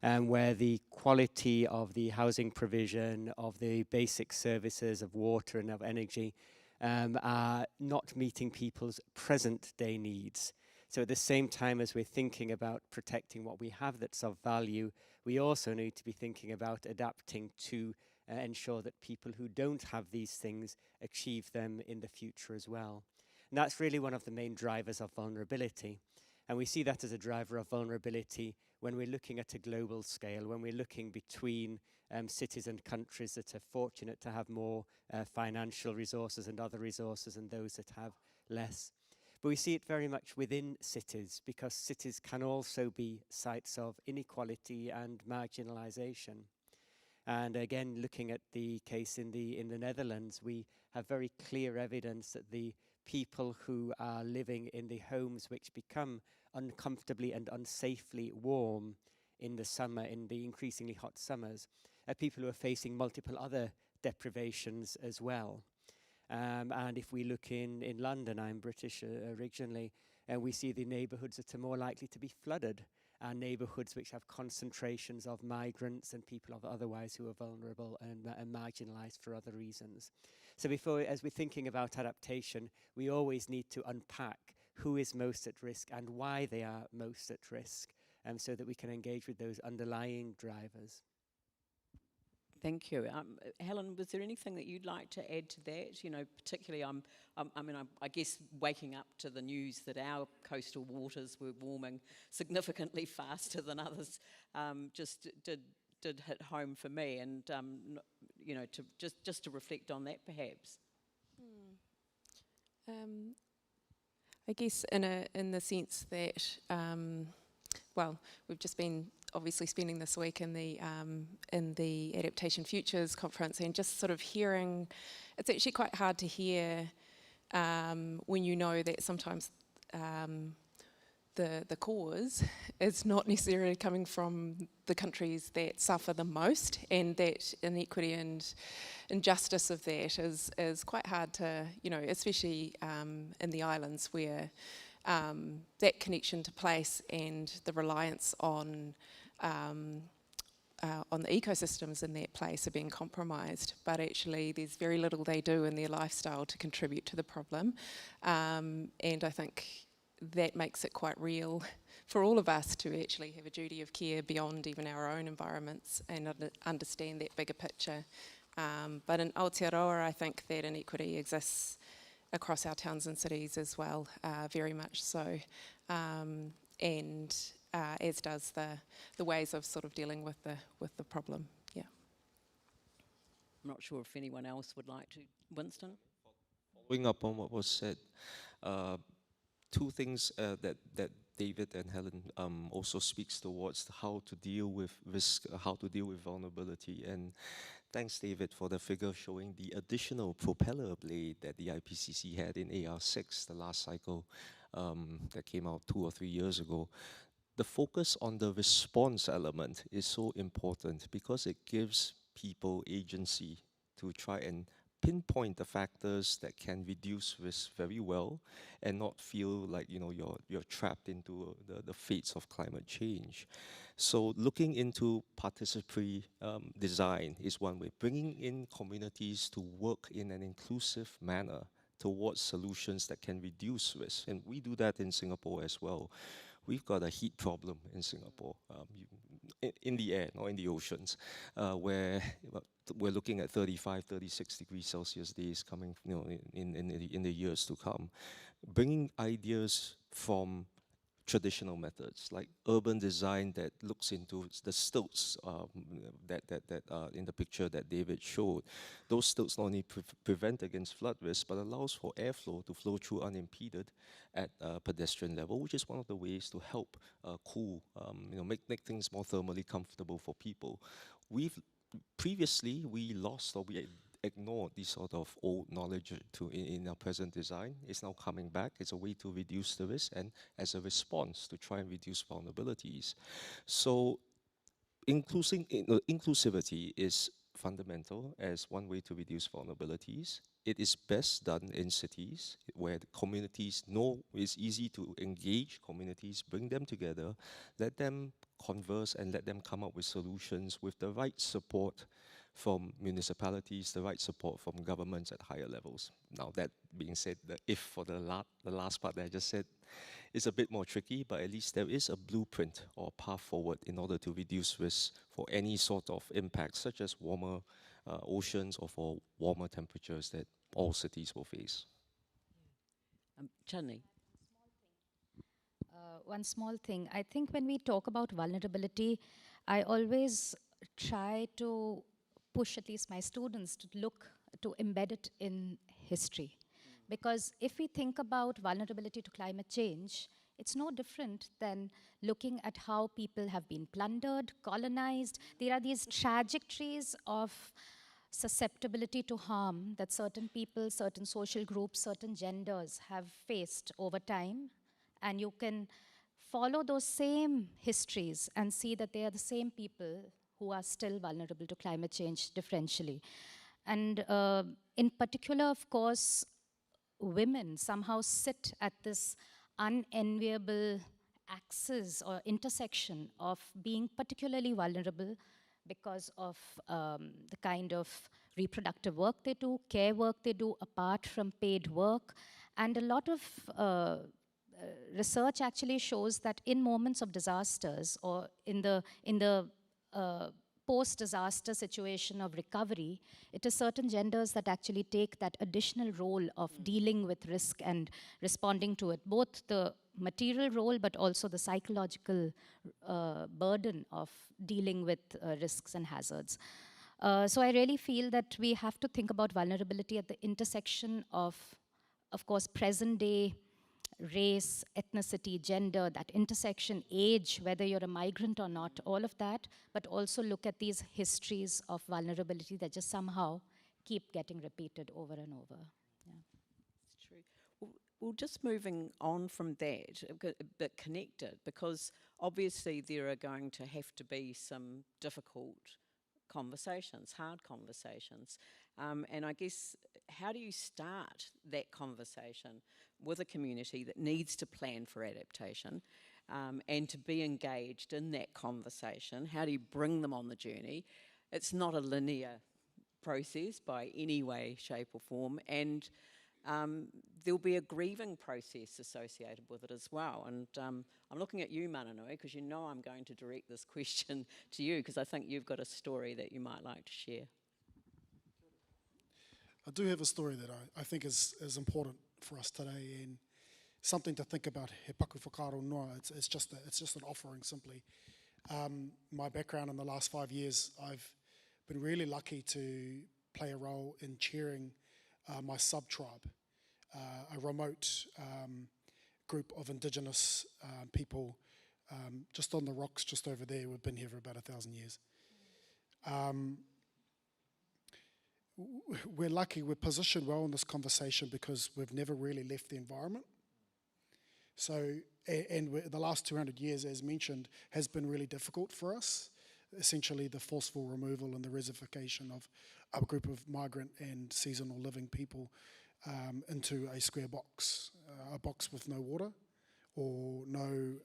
where the quality of the housing provision, of the basic services of water and of energy are not meeting people's present day needs. So at the same time as we're thinking about protecting what we have that's of value, we also need to be thinking about adapting to ensure that people who don't have these things achieve them in the future as well. And that's really one of the main drivers of vulnerability. And we see that as a driver of vulnerability when we're looking at a global scale, when we're looking between cities and countries that are fortunate to have more financial resources and other resources and those that have less. But we see it very much within cities, because cities can also be sites of inequality and marginalisation. And again, looking at the case in the Netherlands, we have very clear evidence that the people who are living in the homes which become uncomfortably and unsafely warm in the summer, in the increasingly hot summers, are people who are facing multiple other deprivations as well. And if we look in London, I'm British originally, we see the neighbourhoods that are more likely to be flooded, and neighbourhoods which have concentrations of migrants and people otherwise who are vulnerable and marginalised for other reasons. So as we're thinking about adaptation, we always need to unpack who is most at risk and why they are most at risk, so that we can engage with those underlying drivers. Thank you. Helen, was there anything that you'd like to add to that? You know, particularly, I guess waking up to the news that our coastal waters were warming significantly faster than others just did hit home for me, and you know, to just to reflect on that, perhaps. I guess in the sense that, well, we've just been obviously spending this week in the Adaptation Futures conference, and just sort of hearing, it's actually quite hard to hear when you know that sometimes the cause is not necessarily coming from the countries that suffer the most, and that inequity and injustice of that is quite hard to, you know, especially in the islands where that connection to place and the reliance on the ecosystems in that place are being compromised, but actually there's very little they do in their lifestyle to contribute to the problem, and I think that makes it quite real for all of us to actually have a duty of care beyond even our own environments and understand that bigger picture. But in Aotearoa, I think that inequity exists across our towns and cities as well, very much so, and as does the ways of sort of dealing with the problem. Yeah. I'm not sure if anyone else would like to. Winston? Following up on what was said, two things that David and Helen also speaks towards: how to deal with risk, how to deal with vulnerability. And thanks, David, for the figure showing the additional propeller blade that the IPCC had in AR6, the last cycle that came out 2 or 3 years ago. The focus on the response element is so important because it gives people agency to try and pinpoint the factors that can reduce risk very well and not feel like, you know, you're trapped into the fates of climate change. So looking into participatory design is one way, bringing in communities to work in an inclusive manner towards solutions that can reduce risk. And we do that in Singapore as well. We've got a heat problem in Singapore, in the air, not in the oceans, where we're looking at 35, 36 degrees Celsius days coming, you know, in the years to come. Bringing ideas from traditional methods like urban design that looks into the stilts that in the picture that David showed. Those stilts not only prevent against flood risk, but allows for airflow to flow through unimpeded at pedestrian level, which is one of the ways to help cool, you know, make things more thermally comfortable for people. Previously we lost, or we ignored this sort of old knowledge in our present design. It's now coming back. It's a way to reduce the risk and as a response to try and reduce vulnerabilities. So inclusivity is fundamental as one way to reduce vulnerabilities. It is best done in cities where the communities know it's easy to engage communities, bring them together, let them converse and let them come up with solutions with the right support from municipalities, the right support from governments at higher levels. Now that being said, the if for the last part that I just said is a bit more tricky, but at least there is a blueprint or path forward in order to reduce risk for any sort of impacts, such as warmer oceans or for warmer temperatures that all cities will face. Chandi. One small thing. I think when we talk about vulnerability, I always try to push at least my students to embed it in history. Because if we think about vulnerability to climate change, it's no different than looking at how people have been plundered, colonized. There are these trajectories of susceptibility to harm that certain people, certain social groups, certain genders have faced over time. And you can follow those same histories and see that they are the same people who are still vulnerable to climate change differentially. And in particular, of course, women somehow sit at this unenviable axis or intersection of being particularly vulnerable because of the kind of reproductive work they do, care work they do apart from paid work. And a lot of research actually shows that in moments of disasters or in the post-disaster situation of recovery, it is certain genders that actually take that additional role of dealing with risk and responding to it, both the material role but also the psychological burden of dealing with risks and hazards. So I really feel that we have to think about vulnerability at the intersection of course, present-day race, ethnicity, gender, that intersection, age, whether you're a migrant or not, all of that, but also look at these histories of vulnerability that just somehow keep getting repeated over and over. Yeah. It's true. Well, just moving on from that, a bit connected, because obviously there are going to have to be some difficult conversations, hard conversations. And I guess, how do you start that conversation with a community that needs to plan for adaptation and to be engaged in that conversation? How do you bring them on the journey? It's not a linear process by any way, shape or form, and there'll be a grieving process associated with it as well. And I'm looking at you, Mananui, because you know I'm going to direct this question to you, because I think you've got a story that you might like to share. I do have a story that I think is important for us today, and something to think about. He paku whakaaro noa. It's just an offering simply. My background in the last 5 years, I've been really lucky to play a role in chairing my sub-tribe, a remote group of indigenous people just on the rocks just over there. We've been here for about 1,000 years. We're lucky, we're positioned well in this conversation because we've never really left the environment. So, the last 200 years, as mentioned, has been really difficult for us. Essentially the forceful removal and the reservification of a group of migrant and seasonal living people into a square box, a box with no water or no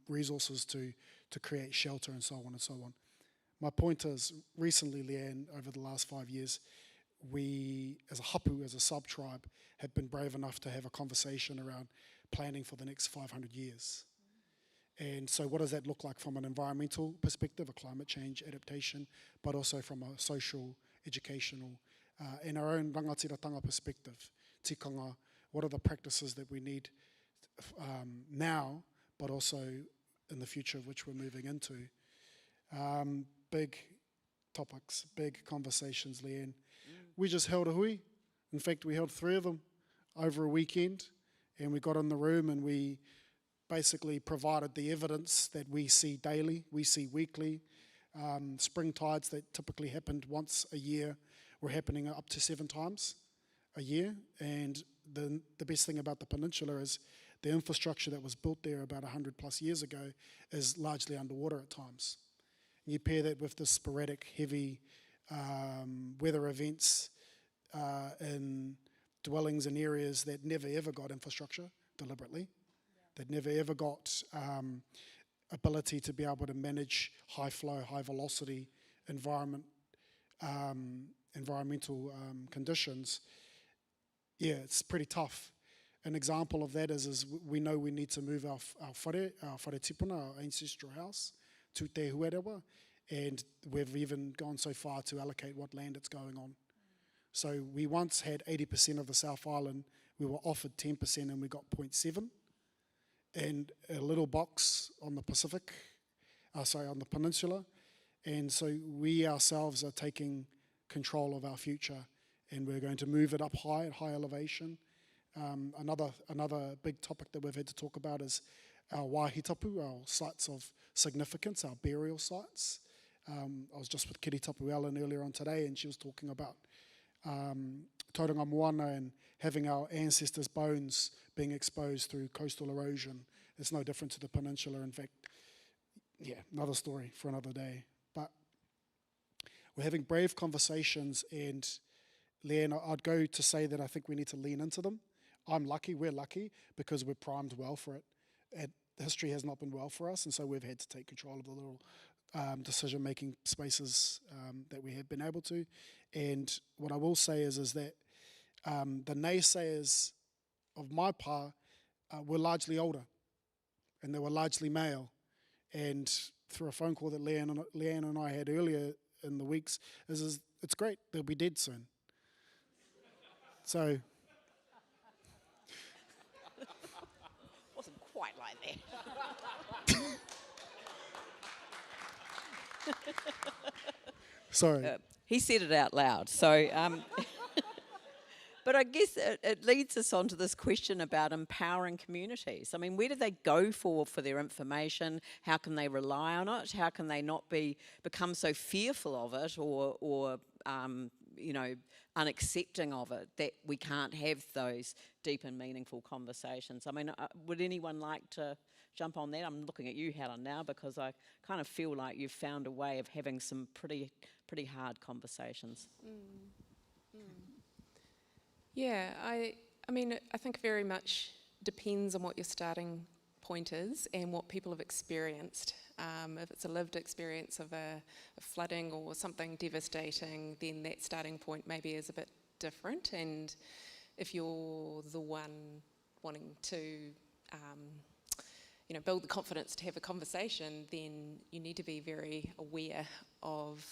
resources to create shelter and so on and so on. My point is, recently, Lianne, over the last 5 years, we, as a hapū, as a sub-tribe, have been brave enough to have a conversation around planning for the next 500 years. And so what does that look like from an environmental perspective, a climate change adaptation, but also from a social, educational, and our own rangatiratanga perspective, tikanga, what are the practices that we need now, but also in the future, which we're moving into. Big topics, big conversations, Lianne. We just held a hui. In fact, we held 3 of them over a weekend, and we got in the room and we basically provided the evidence that we see daily, we see weekly. Spring tides that typically happened once a year were happening up to 7 times a year. And the best thing about the peninsula is the infrastructure that was built there about 100 plus years ago is largely underwater at times. You pair that with the sporadic, heavy weather events in dwellings and areas that never ever got infrastructure deliberately, that never ever got ability to be able to manage high flow, high velocity environment environmental conditions, yeah, it's pretty tough. An example of that is we know we need to move our whare tipuna, our ancestral house, to Te Huerewa, and we've even gone so far to allocate what land it's going on. So we once had 80% of the South Island, we were offered 10% and we got 0.7, and a little box on the Pacific, on the peninsula, and so we ourselves are taking control of our future, and we're going to move it up high, at high elevation. Another big topic that we've had to talk about is our wāhitapu, our sites of significance, our burial sites. I was just with Kiritapu Ellen earlier on today, and she was talking about Tauranga Moana and having our ancestors' bones being exposed through coastal erosion. It's no different to the peninsula. In fact, yeah, another story for another day. But we're having brave conversations, and Lianne, I'd go to say that I think we need to lean into them. I'm lucky, we're lucky, because we're primed well for it. History has not been well for us, and so we've had to take control of the little decision-making spaces that we have been able to. And what I will say is that the naysayers of my pa were largely older, and they were largely male. And through a phone call that Lianne and I had earlier in the weeks, it's great, they'll be dead soon. So... Wasn't quite like that. Sorry. He said it out loud, so... But I guess it leads us on to this question about empowering communities. I mean, where do they go for their information? How can they rely on it? How can they not become so fearful of it or unaccepting of it that we can't have those deep and meaningful conversations? I mean, would anyone like to jump on that? I'm looking at you, Helen, now, because I kind of feel like you've found a way of having some pretty hard conversations. Yeah, I mean, I think very much depends on what your starting point is and what people have experienced. If it's a lived experience of a flooding or something devastating, then that starting point maybe is a bit different. And if you're the one wanting to build the confidence to have a conversation, then you need to be very aware of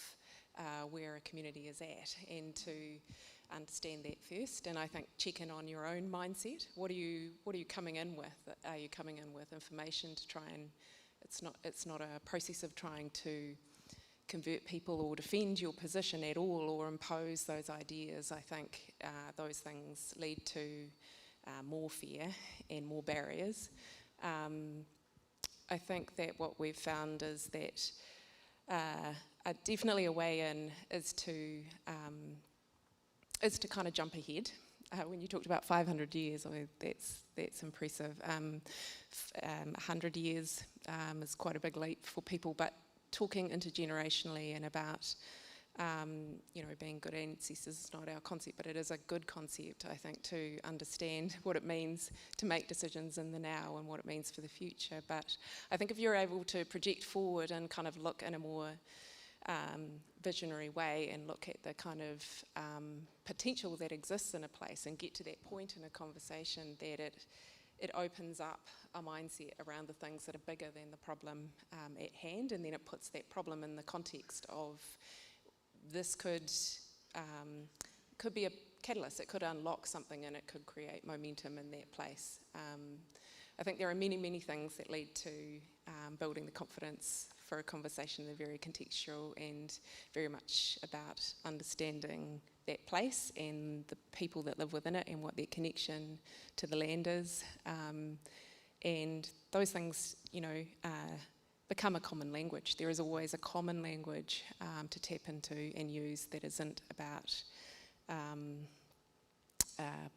where a community is at and to understand that first. And I think check in on your own mindset. What are you coming in with? Are you coming in with information to try and it's not a process of trying to convert people or defend your position at all or impose those ideas. I think those things lead to more fear and more barriers. I think that what we've found is that definitely a way in is to kind of jump ahead. When you talked about 500 years, I mean, that's impressive. 100 years is quite a big leap for people, but talking intergenerationally and about being good ancestors is not our concept, but it is a good concept, I think, to understand what it means to make decisions in the now and what it means for the future. But I think if you're able to project forward and kind of look in a more visionary way and look at the kind of potential that exists in a place and get to that point in a conversation that it opens up a mindset around the things that are bigger than the problem at hand, and then it puts that problem in the context of this could be a catalyst, it could unlock something and it could create momentum in that place. I think there are many, many things that lead to building the confidence for a conversation. They're very contextual and very much about understanding that place and the people that live within it and what their connection to the land is. And those things, become a common language. There is always a common language to tap into and use that isn't about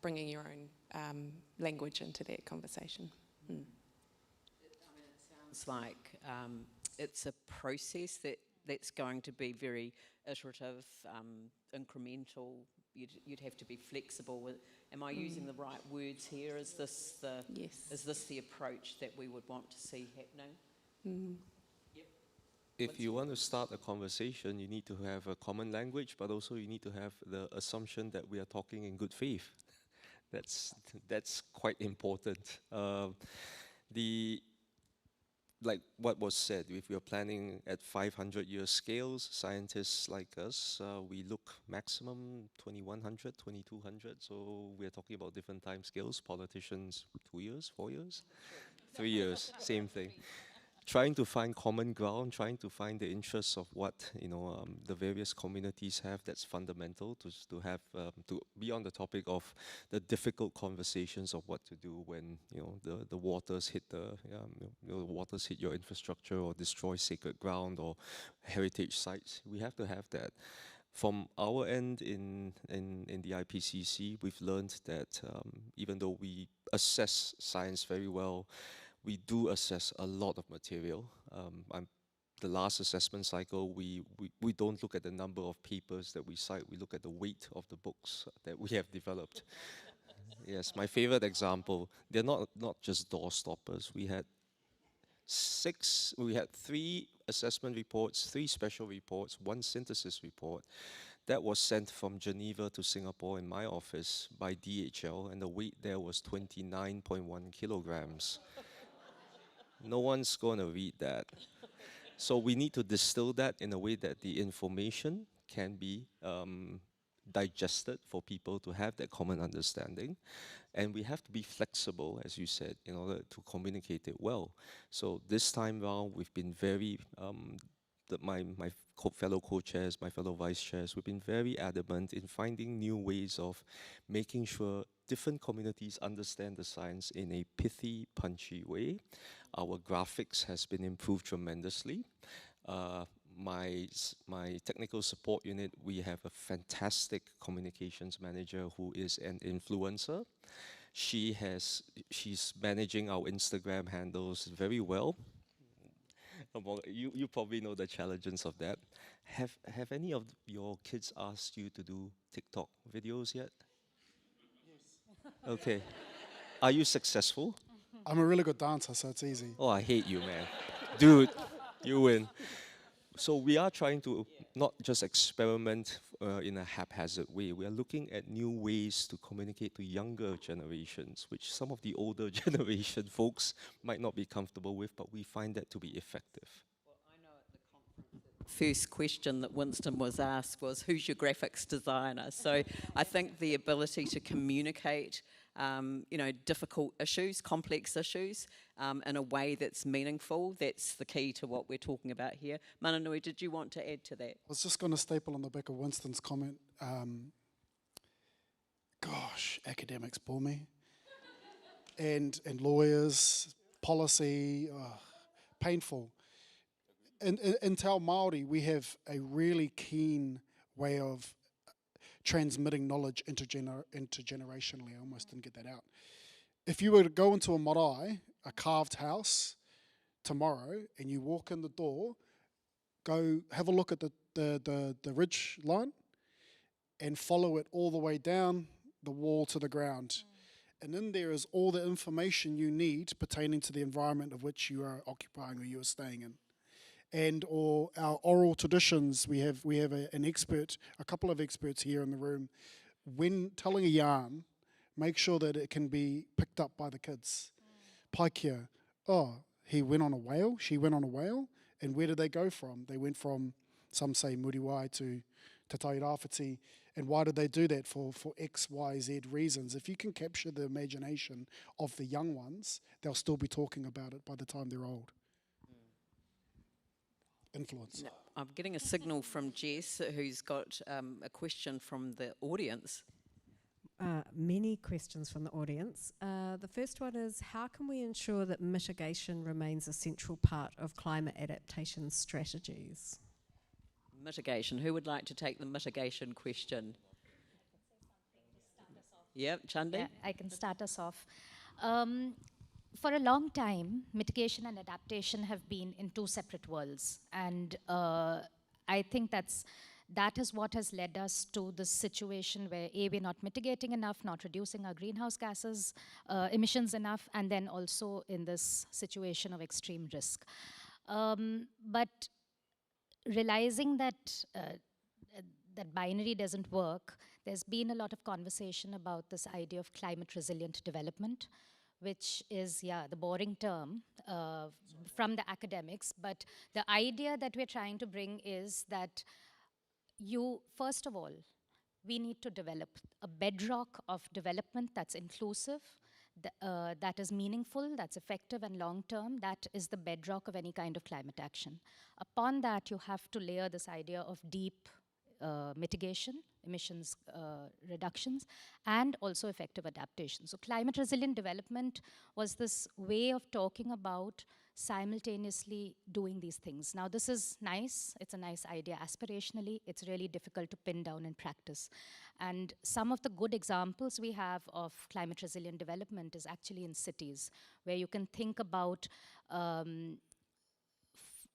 bringing your own language into that conversation. I mean, it sounds like it's a process that's going to be very iterative, incremental. You'd have to be flexible. Am I using the right words here? Is this Yes. Is this the approach that we would want to see happening? Mm. Yep. if you want to start a conversation, you need to have a common language, but also you need to have the assumption that we are talking in good faith. That's quite important. Like what was said, if we are planning at 500-year scales, scientists like us, we look maximum 2100, 2200. So we are talking about different time scales. Politicians, 2 years, 4 years, 3 years, same thing. Trying to find common ground, trying to find the interests of what the various communities have. That's fundamental to have to be on the topic of the difficult conversations of what to do when the waters hit the waters hit your infrastructure or destroy sacred ground or heritage sites. We have to have that. From our end in the IPCC, we've learned that even though we assess science very well, we do assess a lot of material. The last assessment cycle, we don't look at the number of papers that we cite, we look at the weight of the books that we have developed. Yes, my favorite example, they're not just door stoppers. We had 3 assessment reports, 3 special reports, 1 synthesis report. That was sent from Geneva to Singapore in my office by DHL, and the weight there was 29.1 kilograms. No one's going to read that. So we need to distill that in a way that the information can be digested for people to have that common understanding. And we have to be flexible, as you said, in order to communicate it well. So this time round, we've been very, my fellow co-chairs, my fellow vice-chairs, we've been very adamant in finding new ways of making sure different communities understand the science in a pithy, punchy way. Our graphics has been improved tremendously. My technical support unit, we have a fantastic communications manager who is an influencer. She's managing our Instagram handles very well. You probably know the challenges of that. Have any of your kids asked you to do TikTok videos yet? Yes. Okay. Are you successful? I'm a really good dancer, so it's easy. Oh, I hate you, man. Dude, you win. So we are trying to not just experiment in a haphazard way. We are looking at new ways to communicate to younger generations, which some of the older generation folks might not be comfortable with, but we find that to be effective. Well, I know at the conference, the first question that Winston was asked was, who's your graphics designer? So I think the ability to communicate difficult issues, complex issues, in a way that's meaningful, that's the key to what we're talking about here. Mananui, did you want to add to that? I was just going to staple on the back of Winston's comment. Gosh, academics bore me. And lawyers, policy, painful. In Te Ao Māori, we have a really keen way of transmitting knowledge intergenerationally. I almost didn't get that out. If you were to go into a marae, a carved house, tomorrow, and you walk in the door, go have a look at the ridge line and follow it all the way down the wall to the ground. And in there is all the information you need pertaining to the environment of which you are occupying or you are staying in. And or our oral traditions, we have an expert, a couple of experts here in the room. When telling a yarn, make sure that it can be picked up by the kids. Paikia, he went on a whale, she went on a whale, and where did they go from? They went from, some say Muriwai to Te Tairāwhiti, and why did they do that? For X, Y, Z reasons. If you can capture the imagination of the young ones, they'll still be talking about it by the time they're old. Influence. No, I'm getting a signal from Jess, who's got a question from the audience. Many questions from the audience. The first one is, how can we ensure that mitigation remains a central part of climate adaptation strategies? Mitigation. Who would like to take the mitigation question? Yeah, Chandi? Yeah, I can start us off. For a long time, mitigation and adaptation have been in 2 separate worlds. And I think that is what has led us to this situation where A, we're not mitigating enough, not reducing our greenhouse gases emissions enough, and then also in this situation of extreme risk. But realizing that that binary doesn't work, there's been a lot of conversation about this idea of climate resilient development, which is, the boring term from the academics. But the idea that we're trying to bring is that first of all, we need to develop a bedrock of development that's inclusive, that is meaningful, that's effective and long-term. That is the bedrock of any kind of climate action. Upon that, you have to layer this idea of deep mitigation, emissions reductions, and also effective adaptation. So climate resilient development was this way of talking about simultaneously doing these things. Now this is nice, it's a nice idea aspirationally, it's really difficult to pin down in practice. And some of the good examples we have of climate resilient development is actually in cities, where you can think about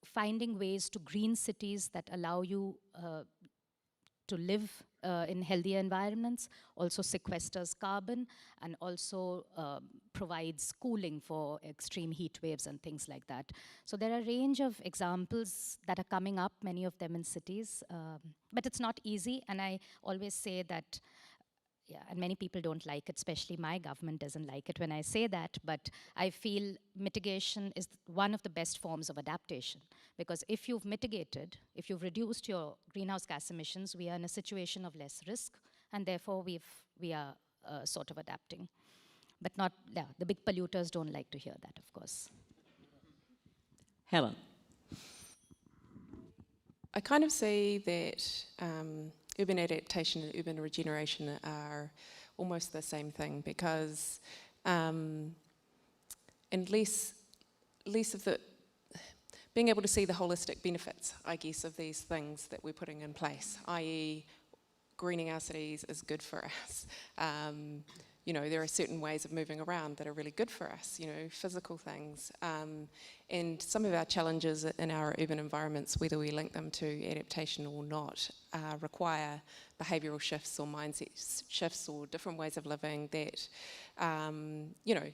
finding ways to green cities that allow you to live in healthier environments, also sequesters carbon, and also provides cooling for extreme heat waves and things like that. So there are a range of examples that are coming up, many of them in cities, but it's not easy, and I always say that, and many people don't like it, especially my government doesn't like it when I say that, but I feel mitigation is one of the best forms of adaptation. Because if you've mitigated, if you've reduced your greenhouse gas emissions, we are in a situation of less risk, and therefore we are sort of adapting. But the big polluters don't like to hear that, of course. Helen. I kind of see that urban adaptation and urban regeneration are almost the same thing, because and less of the being able to see the holistic benefits, I guess, of these things that we're putting in place, i.e. greening our cities is good for us. You know, there are certain ways of moving around that are really good for us, you know, physical things. And some of our challenges in our urban environments, whether we link them to adaptation or not, require behavioural shifts or mindset shifts or different ways of living that, you know,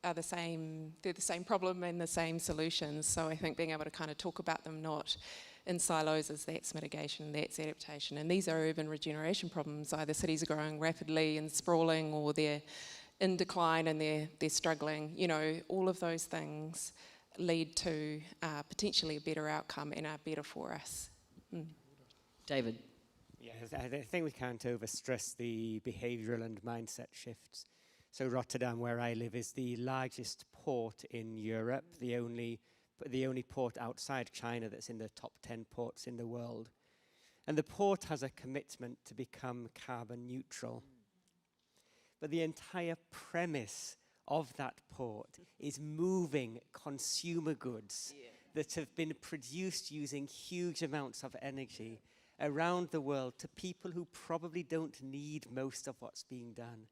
are the same, they're the same problem and the same solutions. So I think being able to kind of talk about them not in silos as that's mitigation, that's adaptation. And these are urban regeneration problems. Either cities are growing rapidly and sprawling, or they're in decline and they're struggling. You know, all of those things lead to potentially a better outcome and are better for us. David. Yeah, I think we can't overstress the behavioural and mindset shifts. So Rotterdam, where I live, is the largest port in Europe, the only port outside China that's in the top 10 ports in the world. And the port has a commitment to become carbon neutral. But the entire premise of that port is moving consumer goods that have been produced using huge amounts of energy around the world to people who probably don't need most of what's being done.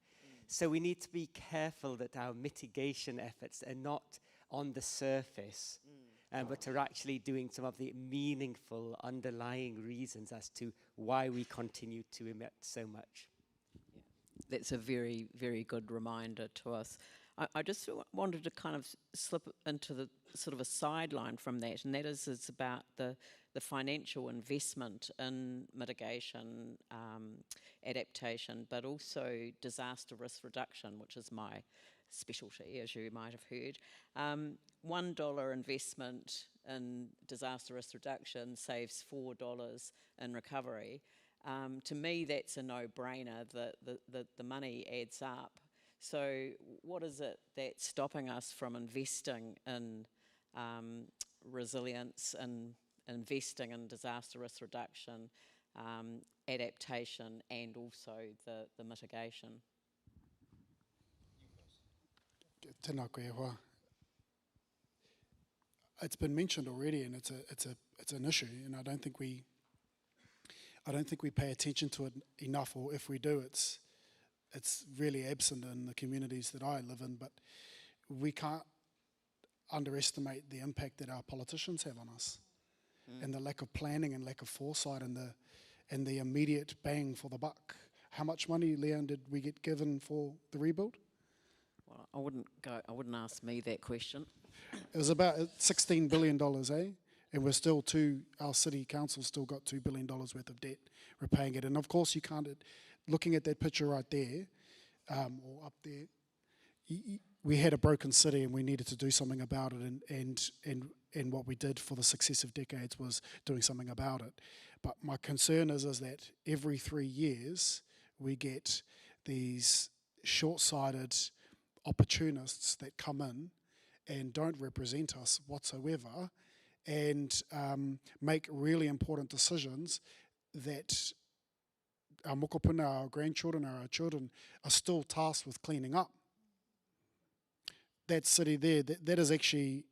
So we need to be careful that our mitigation efforts are not on the surface, but are actually doing some of the meaningful underlying reasons as to why we continue to emit so much. That's a very, very good reminder to us. I just wanted to kind of slip into the sort of a sideline from that, and that is it's about the financial investment in mitigation, adaptation, but also disaster risk reduction, which is my specialty, as you might have heard. $1 investment in disaster risk reduction saves $4 in recovery. To me, that's a no-brainer. The money adds up. So what is it that's stopping us from investing in resilience and investing in disaster risk reduction, adaptation, and also the mitigation? Tēnā koe hoa. It's been mentioned already, and it's an issue, and I don't think we pay attention to it enough, or if we do, it's really absent in the communities that I live in. But we can't underestimate the impact that our politicians have on us, and the lack of planning and lack of foresight, and the immediate bang for the buck. How much money, Lianne, did we get given for the rebuild? Well, I wouldn't ask me that question. It was about $16 billion, And our city council still got $2 billion worth of debt, repaying it. And of course you can't, looking at that picture right there, or up there, we had a broken city and we needed to do something about it, and what we did for the successive decades was doing something about it. But my concern is that every 3 years we get these short-sighted opportunists that come in and don't represent us whatsoever, and make really important decisions that our mokopuna, our grandchildren, or our children are still tasked with cleaning up. That city there, that is actually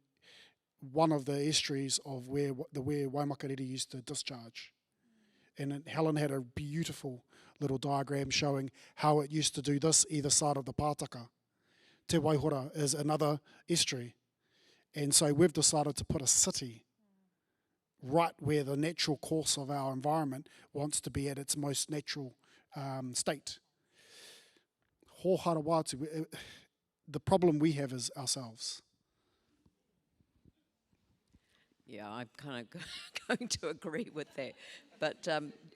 one of the estuaries of where Waimakariri used to discharge. And Helen had a beautiful little diagram showing how it used to do this either side of the Pātaka. Te Waihora is another estuary. And so we've decided to put a city right where the natural course of our environment wants to be at its most natural state. Hōhara wātu, the problem we have is ourselves. Yeah, I'm kind of going to agree with that. But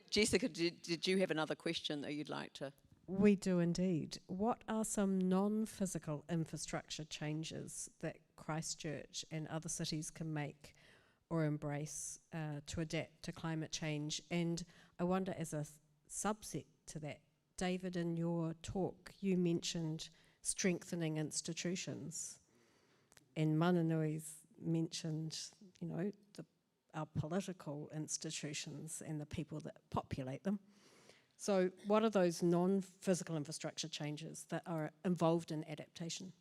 Jessica, did you have another question that you'd like to? We do indeed. What are some non-physical infrastructure changes that Christchurch and other cities can make or embrace to adapt to climate change? And I wonder, as a subset to that, David, in your talk, you mentioned strengthening institutions, and Mananui's mentioned, you know, our political institutions and the people that populate them. So what are those non-physical infrastructure changes that are involved in adaptation?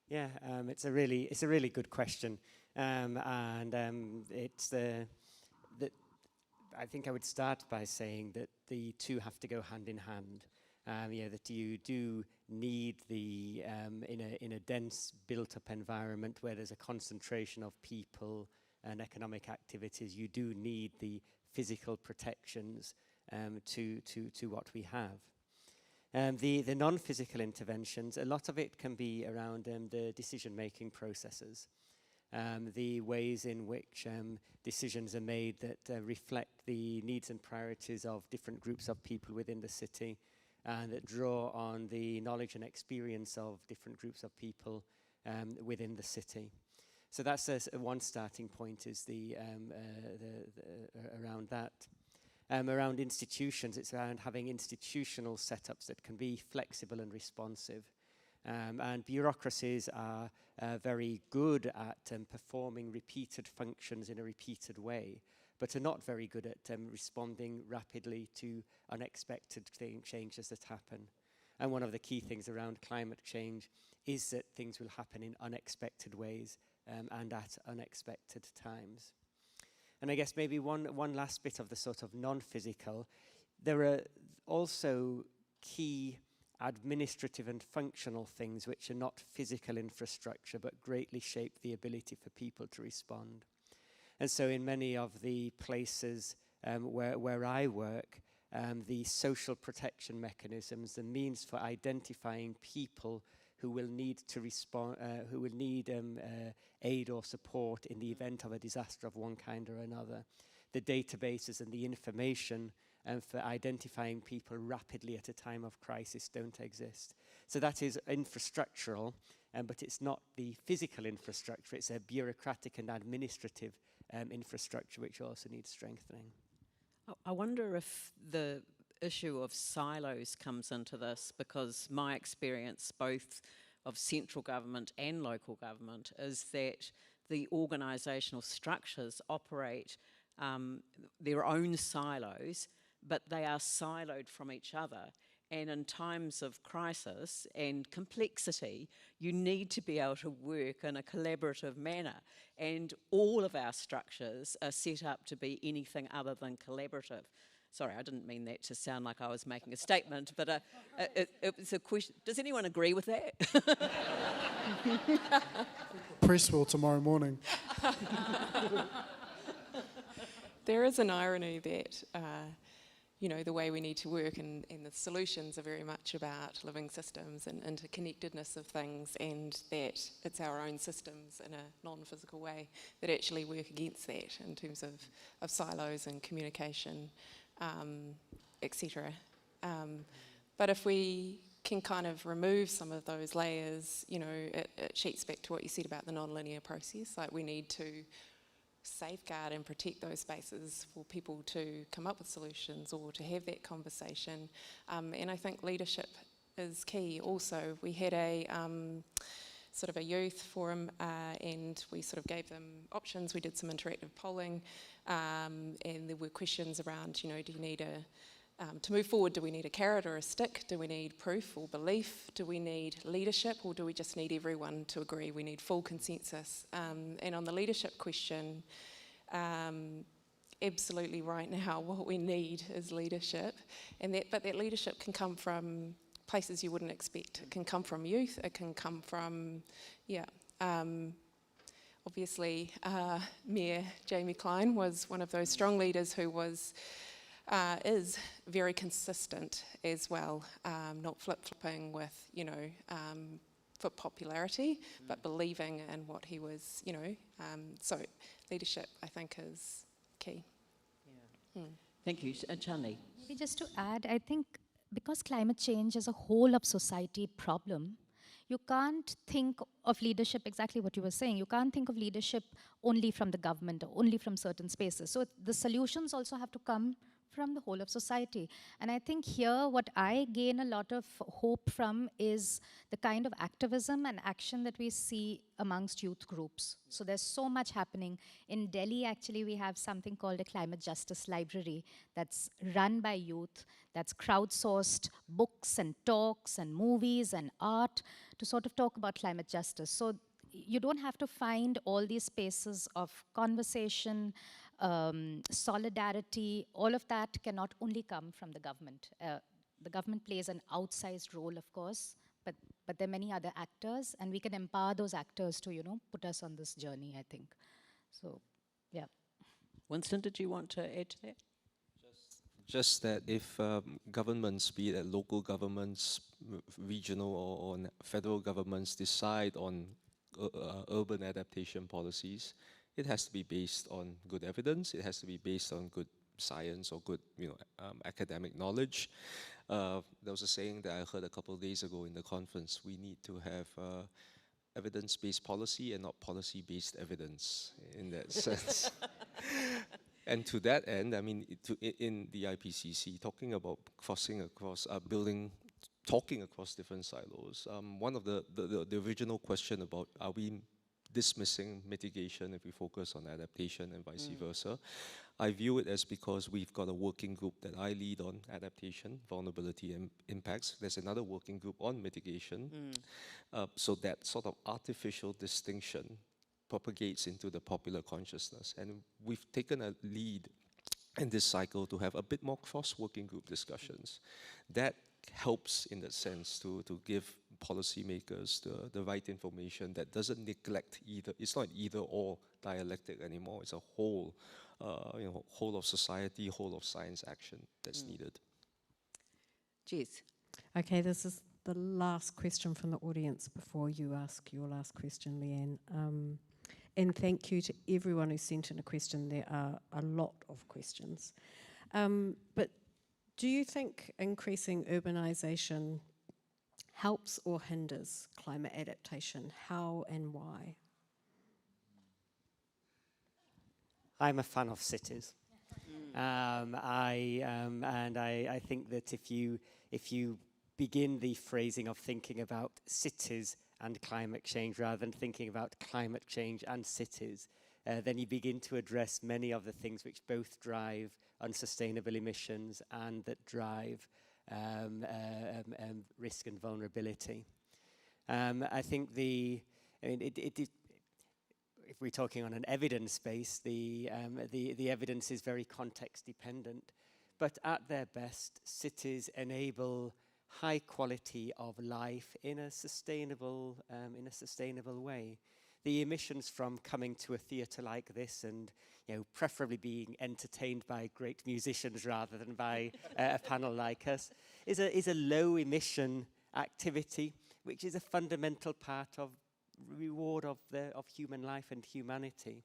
Yeah, it's a really good question, it's I think I would start by saying that the two have to go hand in hand. That you do need the in a dense built-up environment where there's a concentration of people and economic activities. You do need the physical protections to what we have. The non-physical interventions, a lot of it can be around the decision-making processes, the ways in which decisions are made that reflect the needs and priorities of different groups of people within the city, and that draw on the knowledge and experience of different groups of people within the city. So that's one starting point, is around that. Around institutions, it's around having institutional setups that can be flexible and responsive. And bureaucracies are very good at performing repeated functions in a repeated way, but are not very good at responding rapidly to unexpected changes that happen. And one of the key things around climate change is that things will happen in unexpected ways and at unexpected times. And I guess maybe one last bit of the sort of non-physical, there are also key administrative and functional things which are not physical infrastructure but greatly shape the ability for people to respond. And so in many of the places where I work, the social protection mechanisms, the means for identifying people who will need to respond, who will need aid or support in the event of a disaster of one kind or another, the databases and the information for identifying people rapidly at a time of crisis don't exist. So that is infrastructural, but it's not the physical infrastructure, it's a bureaucratic and administrative infrastructure which also needs strengthening. I wonder if the issue of silos comes into this, because my experience both of central government and local government is that the organisational structures operate their own silos, but they are siloed from each other. And in times of crisis and complexity, you need to be able to work in a collaborative manner. And all of our structures are set up to be anything other than collaborative. Sorry, I didn't mean that to sound like I was making a statement, but it was a question. Does anyone agree with that? Press will tomorrow morning. There is an irony that you know, the way we need to work, and the solutions are very much about living systems and interconnectedness of things, and that it's our own systems in a non-physical way that actually work against that in terms of silos and communication, etc. But if we can kind of remove some of those layers, you know, it sheets back to what you said about the non-linear process. Like, we need to safeguard and protect those spaces for people to come up with solutions or to have that conversation. And I think leadership is key also. We had a sort of a youth forum and we sort of gave them options. We did some interactive polling and there were questions around, you know, do you need to move forward, do we need a carrot or a stick? Do we need proof or belief? Do we need leadership, or do we just need everyone to agree? We need full consensus. And on the leadership question, absolutely right now what we need is leadership. But that leadership can come from places you wouldn't expect. It can come from youth, it can come from, obviously Mayor Jamie Clyne was one of those strong leaders who is very consistent as well, not flip-flopping with, you know, for popularity, but believing in what he was, you know. So leadership, I think, is key. Yeah. Thank you. Chandi. Maybe just to add, I think because climate change is a whole of society problem, you can't think of leadership, exactly what you were saying, you can't think of leadership only from the government or only from certain spaces. So the solutions also have to come from the whole of society. And I think here what I gain a lot of hope from is the kind of activism and action that we see amongst youth groups. So there's so much happening. In Delhi, actually, we have something called a climate justice library that's run by youth, that's crowdsourced books and talks and movies and art to sort of talk about climate justice. So you don't have to find all these spaces of conversation, solidarity. All of that cannot only come from the government. The government plays an outsized role, of course, but there are many other actors, and we can empower those actors to, you know, put us on this journey, I think. So, yeah. Winston, did you want to add to that? Just that if governments, be it at local governments, regional or federal governments, decide on urban adaptation policies, it has to be based on good evidence. It has to be based on good science or good, you know, academic knowledge. There was a saying that I heard a couple of days ago in the conference: we need to have evidence-based policy and not policy-based evidence in that sense. And to that end, I mean, in the IPCC, talking about crossing across, talking across different silos, one of the original question about are we dismissing mitigation if we focus on adaptation and vice versa, I view it as because we've got a working group that I lead on adaptation, vulnerability and impacts. There's another working group on mitigation. So that sort of artificial distinction propagates into the popular consciousness. And we've taken a lead in this cycle to have a bit more cross-working group discussions. That helps in that sense to give policymakers the right information that doesn't neglect either. It's not either or dialectic anymore. It's a whole, whole of society, whole of science action that's needed. Jess. Okay, this is the last question from the audience before you ask your last question, Lianne. And thank you to everyone who sent in a question. There are a lot of questions. But do you think increasing urbanisation helps or hinders climate adaptation? How and why? I'm a fan of cities. And I think that if you begin the phrasing of thinking about cities and climate change rather than thinking about climate change and cities, then you begin to address many of the things which both drive unsustainable emissions and that drive risk and vulnerability. I think if we're talking on an evidence base, the evidence is very context dependent, but at their best, cities enable high quality of life in a sustainable way. the emissions from coming to a theatre like this and, you know, preferably being entertained by great musicians rather than by a panel like us, is a low emission activity, which is a fundamental part of reward of human life and humanity.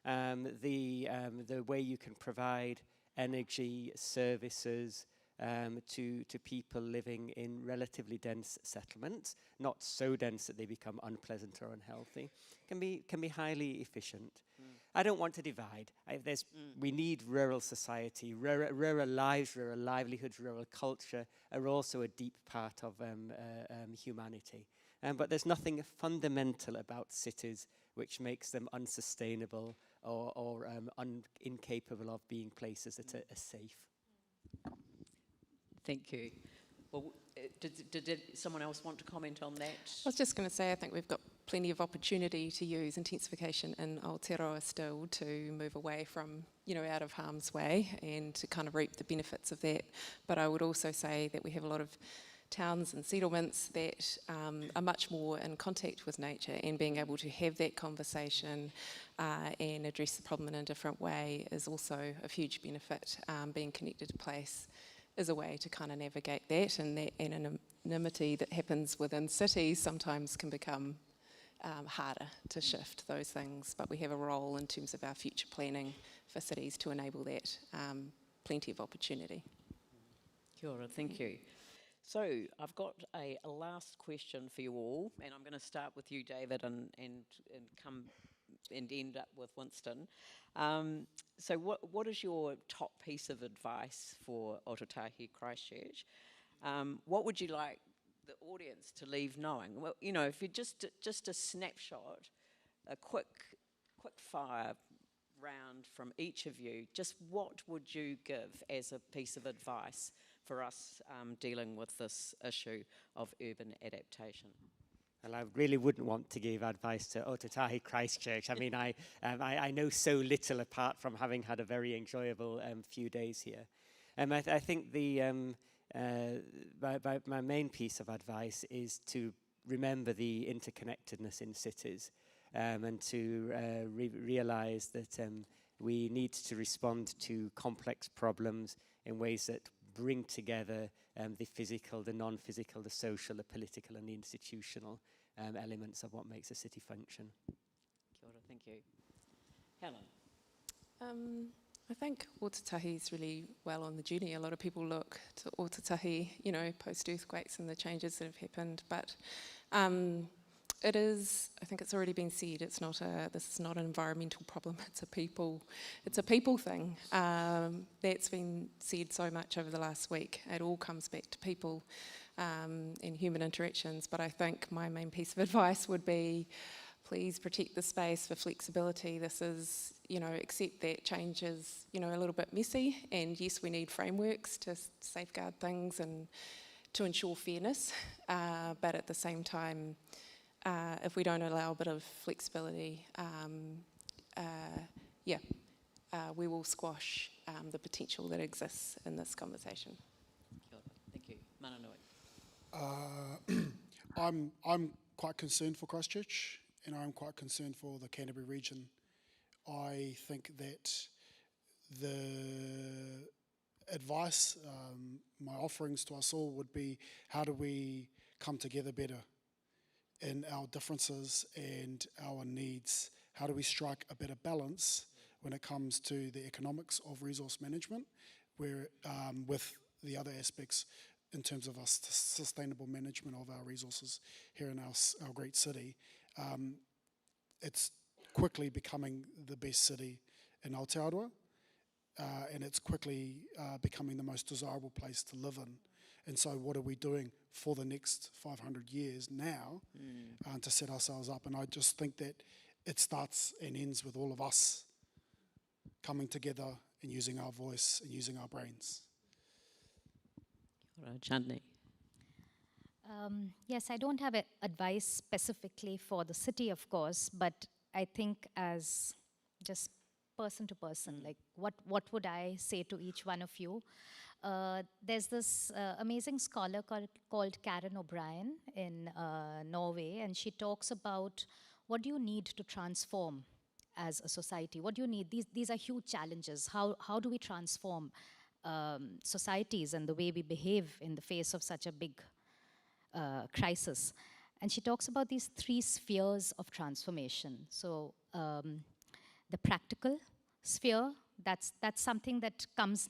The way you can provide energy services to people living in relatively dense settlements, not so dense that they become unpleasant or unhealthy, can be highly efficient. I don't want to divide. We need rural society. Rural lives, rural livelihoods, rural culture are also a deep part of humanity. But there's nothing fundamental about cities which makes them unsustainable or incapable of being places that are safe. Thank you. Well, did someone else want to comment on that? I was just going to say, I think we've got plenty of opportunity to use intensification in Aotearoa still to move away from, you know, out of harm's way and to kind of reap the benefits of that. But I would also say that we have a lot of towns and settlements that are much more in contact with nature, and being able to have that conversation and address the problem in a different way is also a huge benefit. Being connected to place is a way to kind of navigate that, and that anonymity that happens within cities sometimes can become harder to shift those things, but we have a role in terms of our future planning for cities to enable that. Plenty of opportunity. Kia ora, thank you. So I've got a last question for you all, and I'm going to start with you, David, and come and end up with Winston. So what is your top piece of advice for Ōtautahi Christchurch? What would you like the audience to leave knowing? Well, you know, if you just a snapshot, a quick fire round from each of you, just what would you give as a piece of advice for us dealing with this issue of urban adaptation? Well, I really wouldn't want to give advice to Ōtautahi Christchurch. I mean, I know so little apart from having had a very enjoyable few days here. I think my main piece of advice is to remember the interconnectedness in cities and to realise that we need to respond to complex problems in ways that bring together the physical, the non-physical, the social, the political and the institutional elements of what makes a city function. Kia ora, thank you. Helen? I think Ōtautahi is really well on the journey. A lot of people look to Ōtautahi, you know, post-earthquakes and the changes that have happened, but it is, I think it's already been said, this is not an environmental problem, it's a people thing. That's been said so much over the last week. It all comes back to people and human interactions, but I think my main piece of advice would be, please protect the space for flexibility. This is, you know, accept that change is, you know, a little bit messy, and yes, we need frameworks to safeguard things and to ensure fairness, but at the same time, if we don't allow a bit of flexibility, we will squash the potential that exists in this conversation. Thank you. Mananui. I'm quite concerned for Christchurch, and I'm quite concerned for the Canterbury region. I think that the advice, my offerings to us all would be, how do we come together better in our differences and our needs? How do we strike a better balance when it comes to the economics of resource management, where with the other aspects in terms of us sustainable management of our resources here in our great city? It's quickly becoming the best city in Aotearoa, and it's quickly becoming the most desirable place to live in. And so what are we doing for the next 500 years now to set ourselves up? And I just think that it starts and ends with all of us coming together and using our voice and using our brains. Chandi. Yes, I don't have advice specifically for the city, of course, but I think as just person to person, like what would I say to each one of you? There's this amazing scholar called Karen O'Brien in Norway, and she talks about what do you need to transform as a society? What do you need? These are huge challenges. How do we transform societies and the way we behave in the face of such a big crisis? And she talks about these 3 spheres of transformation. So the practical sphere, that's something that comes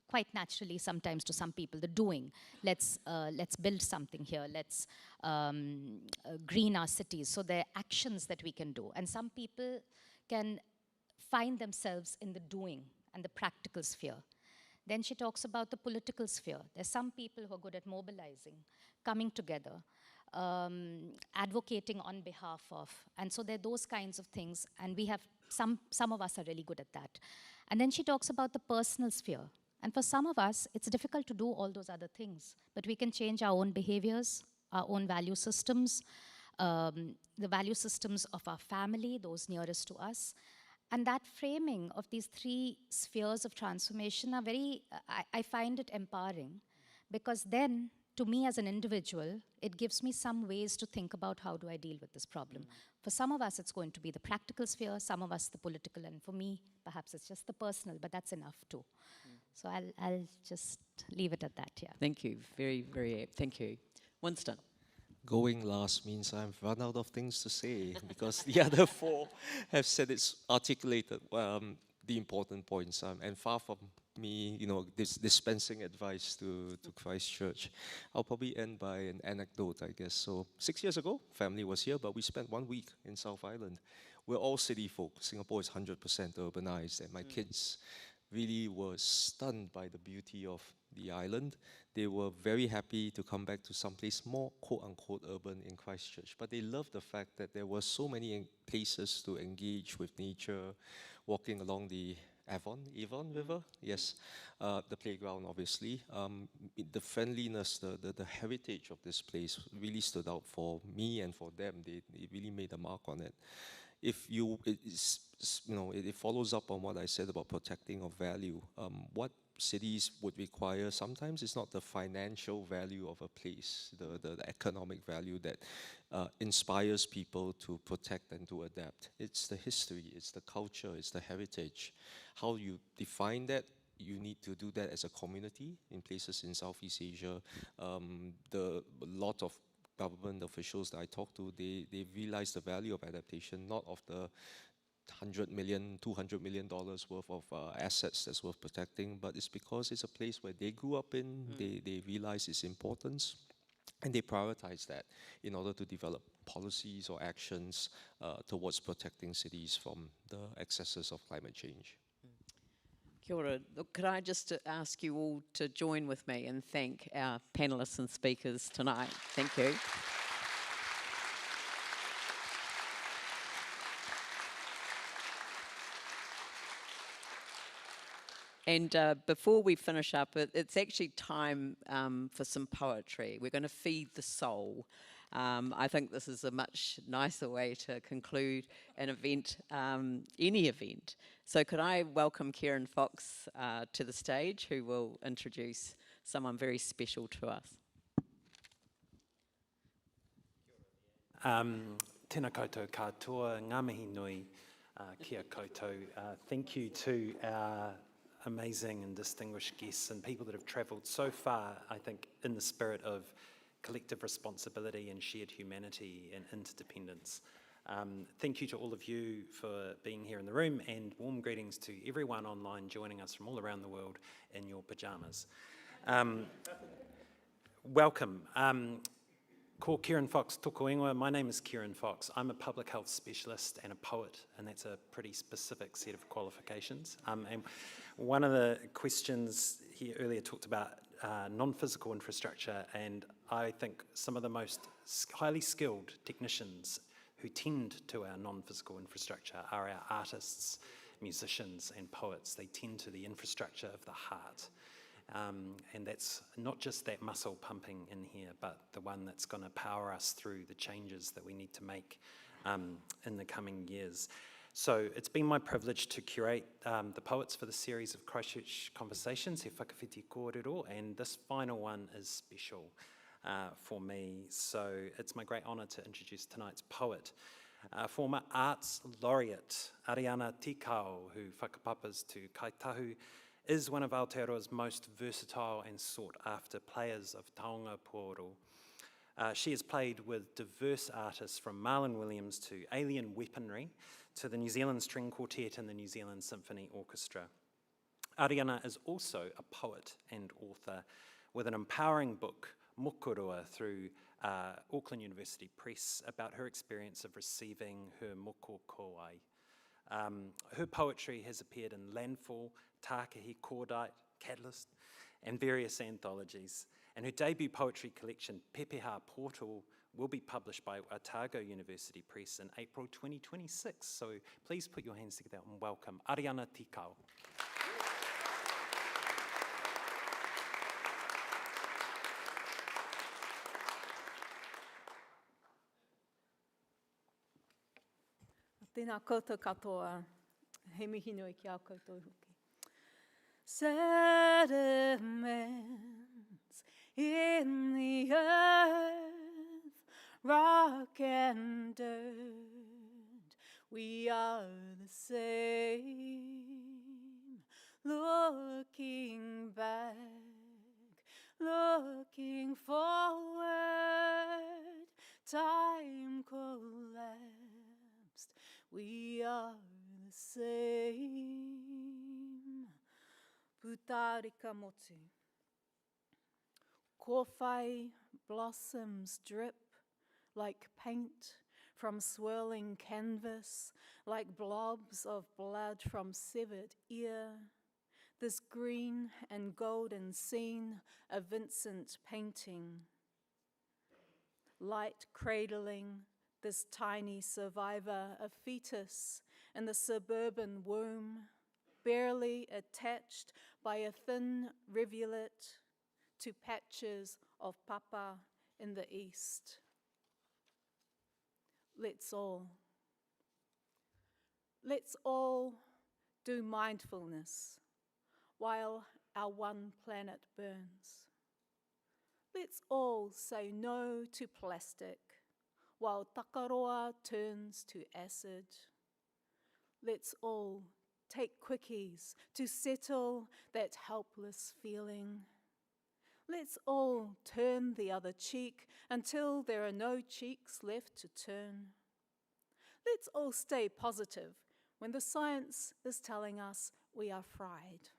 quite naturally sometimes to some people, the doing. Let's build something here, let's green our cities. So there are actions that we can do. And some people can find themselves in the doing and the practical sphere. Then she talks about the political sphere. There's some people who are good at mobilizing, coming together, advocating on behalf of. And so there are those kinds of things, and we have some of us are really good at that. And then she talks about the personal sphere. And for some of us, it's difficult to do all those other things, but we can change our own behaviors, our own value systems, the value systems of our family, those nearest to us. And that framing of these 3 spheres of transformation are very, I find it empowering, because then, to me as an individual, it gives me some ways to think about how do I deal with this problem. For some of us, it's going to be the practical sphere, some of us the political, and for me, perhaps it's just the personal, but that's enough too. So I'll just leave it at that, yeah. Thank you, very, very apt. Thank you. Winston. Going last means I've run out of things to say because the other 4 have said it's articulated the important points. And far from me, dispensing advice to Christchurch, I'll probably end by an anecdote, I guess. So 6 years ago, family was here, but we spent 1 week in South Island. We're all city folk. Singapore is 100% urbanized, and my kids really were stunned by the beauty of the island. They were very happy to come back to someplace more quote-unquote urban in Christchurch. But they loved the fact that there were so many places to engage with nature, walking along the Avon River, yes, the playground obviously. The friendliness, the heritage of this place really stood out for me and for them. They really made a mark on it. It follows up on what I said about protecting of value. What cities would require sometimes is not the financial value of a place, the economic value that inspires people to protect and to adapt. It's the history, it's the culture, it's the heritage. How you define that, you need to do that as a community in places in Southeast Asia. A lot of government officials that I talk to, they realize the value of adaptation, not of the $100 million, $200 million worth of assets that's worth protecting, but it's because it's a place where they grew up in, they realize its importance, and they prioritize that in order to develop policies or actions towards protecting cities from the excesses of climate change. Kia ora. Look, could I just ask you all to join with me and thank our panellists and speakers tonight. Thank you. And before we finish up, it's actually time for some poetry. We're going to feed the soul. I think this is a much nicer way to conclude an event, any event. So could I welcome Ciaran Fox to the stage, who will introduce someone very special to us. Tēnā koutou katoa, ngā mihi nui, kia koutou. Thank you to our amazing and distinguished guests and people that have travelled so far, I think, in the spirit of collective responsibility and shared humanity and interdependence. Thank you to all of you for being here in the room, and warm greetings to everyone online joining us from all around the world in your pyjamas. Welcome. Ko Ciaran Fox toko ingoa. My name is Ciaran Fox. I'm a public health specialist and a poet, and that's a pretty specific set of qualifications. And one of the questions here earlier talked about non-physical infrastructure, and I think some of the most highly skilled technicians who tend to our non-physical infrastructure are our artists, musicians and poets. They tend to the infrastructure of the heart. And that's not just that muscle pumping in here, but the one that's going to power us through the changes that we need to make in the coming years. So it's been my privilege to curate the poets for the series of Christchurch Conversations, He Whakawhiti Kōrero, and this final one is special for me. So it's my great honour to introduce tonight's poet. Former arts laureate Ariana Tikau, who whakapapas to Kaitahu, is one of Aotearoa's most versatile and sought-after players of taonga pōro. She has played with diverse artists from Marlon Williams to Alien Weaponry to the New Zealand String Quartet and the New Zealand Symphony Orchestra. Ariana is also a poet and author with an empowering book, Mokorua, through Auckland University Press about her experience of receiving her moko kōai. Her poetry has appeared in Landfall, Tākehi, Cordite, Catalyst, and various anthologies. And her debut poetry collection, Pepeha Portal, will be published by Otago University Press in April 2026. So please put your hands together and welcome Ariana Tikau. Tēnā koutou katoa, he mihi nui ki a koutou hoki. Sediments in the earth, rock and dirt, we are the same. Looking back, looking forward, time collapsed. We are the same. Pūtahi ka motu. Kōwhai blossoms drip like paint from swirling canvas, like blobs of blood from severed ear. This green and golden scene, a Vincent painting. Light cradling this tiny survivor, a fetus in the suburban womb, barely attached by a thin rivulet to patches of papa in the east. Let's all do mindfulness while our one planet burns. Let's all say no to plastic while takaroa turns to acid. Let's all take quickies to settle that helpless feeling. Let's all turn the other cheek until there are no cheeks left to turn. Let's all stay positive when the science is telling us we are fried.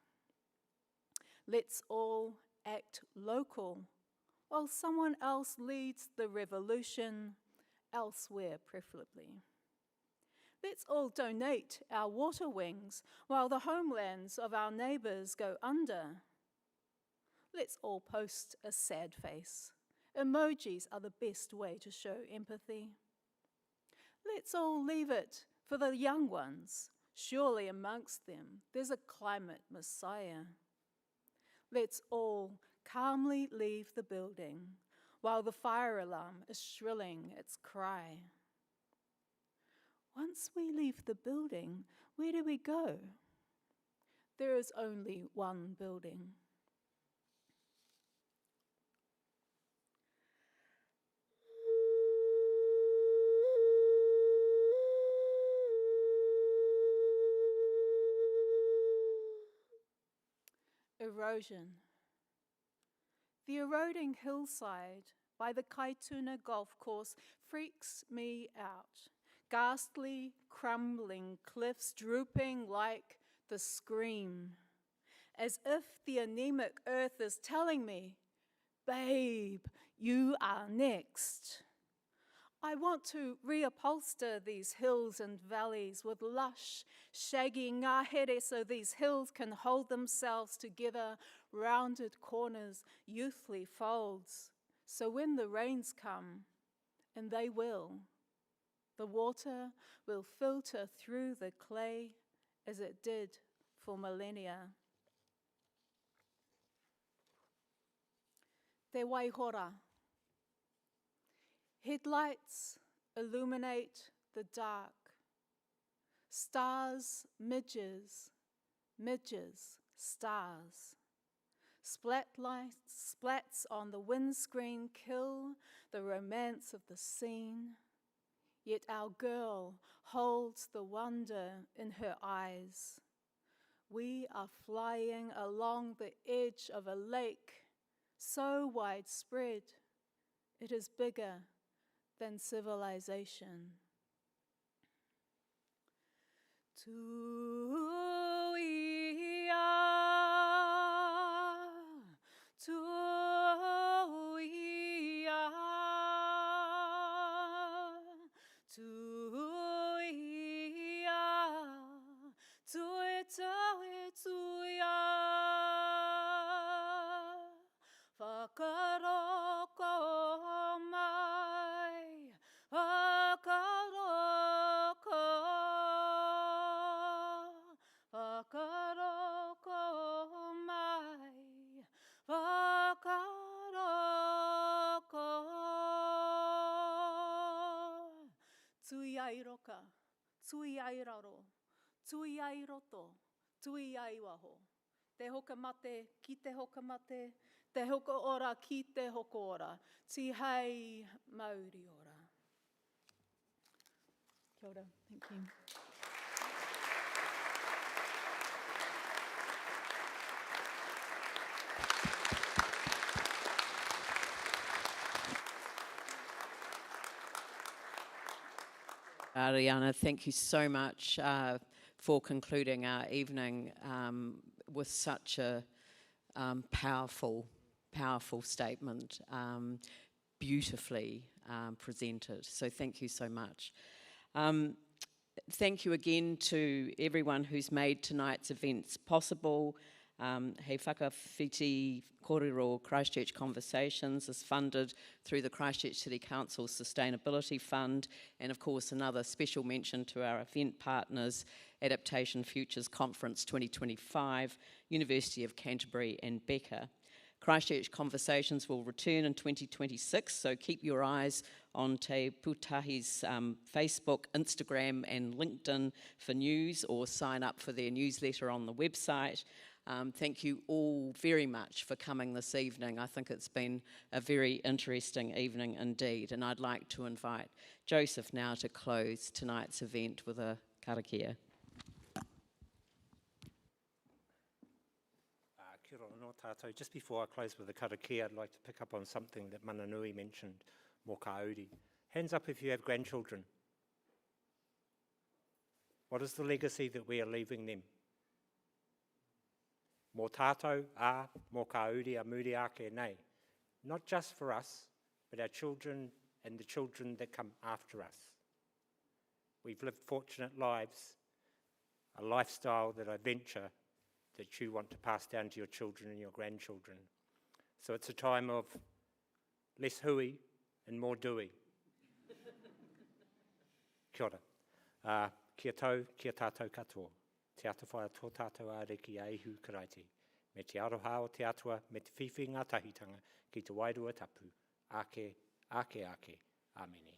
Let's all act local while someone else leads the revolution, elsewhere preferably. Let's all donate our water wings while the homelands of our neighbours go under. Let's all post a sad face. Emojis are the best way to show empathy. Let's all leave it for the young ones. Surely amongst them there's a climate messiah. Let's all calmly leave the building while the fire alarm is shrilling its cry. Once we leave the building, where do we go? There is only one building. Erosion. The eroding hillside by the Kaituna golf course freaks me out. Ghastly, crumbling cliffs drooping like the scream, as if the anemic earth is telling me, babe, you are next. I want to reupholster these hills and valleys with lush, shaggy ngahere so these hills can hold themselves together, rounded corners, youthly folds. So when the rains come, and they will, the water will filter through the clay as it did for millennia. Te waihora. Headlights illuminate the dark. Stars, midges, midges, stars. Splats on the windscreen kill the romance of the scene. yet our girl holds the wonder in her eyes. We are flying along the edge of a lake so widespread, it is bigger than civilization. Tuia, tuia, tuia, tuia, whakaroko mai, whakaroko, whakaroko mai, whakaroko. Tui ai roka, tui ai raro, tui ai roto, tui ai waho. Te hoka mate, ki te hoka mate, te hoko ora, ki te hoko ora. Ti hei mauri ora. Kia ora, thank you. Ariana, thank you so much for concluding our evening with such a powerful statement, beautifully presented. So thank you so much. Thank you again to everyone who's made tonight's events possible. Hei whakawhiti kōrero Christchurch Conversations is funded through the Christchurch City Council's Sustainability Fund, and of course another special mention to our event partners, Adaptation Futures Conference 2025, University of Canterbury and Becker. Christchurch Conversations will return in 2026, so keep your eyes on Te Pūtahi's Facebook, Instagram and LinkedIn for news, or sign up for their newsletter on the website. Thank you all very much for coming this evening. I think it's been a very interesting evening indeed, and I'd like to invite Joseph now to close tonight's event with a karakia. Kia ora no tātou. Just before I close with the karakia, I'd like to pick up on something that Mananui mentioned, mō ka auri. Hands up if you have grandchildren. What is the legacy that we are leaving them? Mō tātou, mō ka auri a muri ake nei. Not just for us, but our children and the children that come after us. We've lived fortunate lives, a lifestyle that I venture that you want to pass down to your children and your grandchildren. So it's a time of less hui and more doing. Kia ora. Kia tau, kia tātou katoa. Te atawhai tō tātou āreki a ehu karaite. Me te aroha o te atua, me te whiwhi ngā tahitanga, ki te wairua tapu. Ake, ake, ake. Āmeni.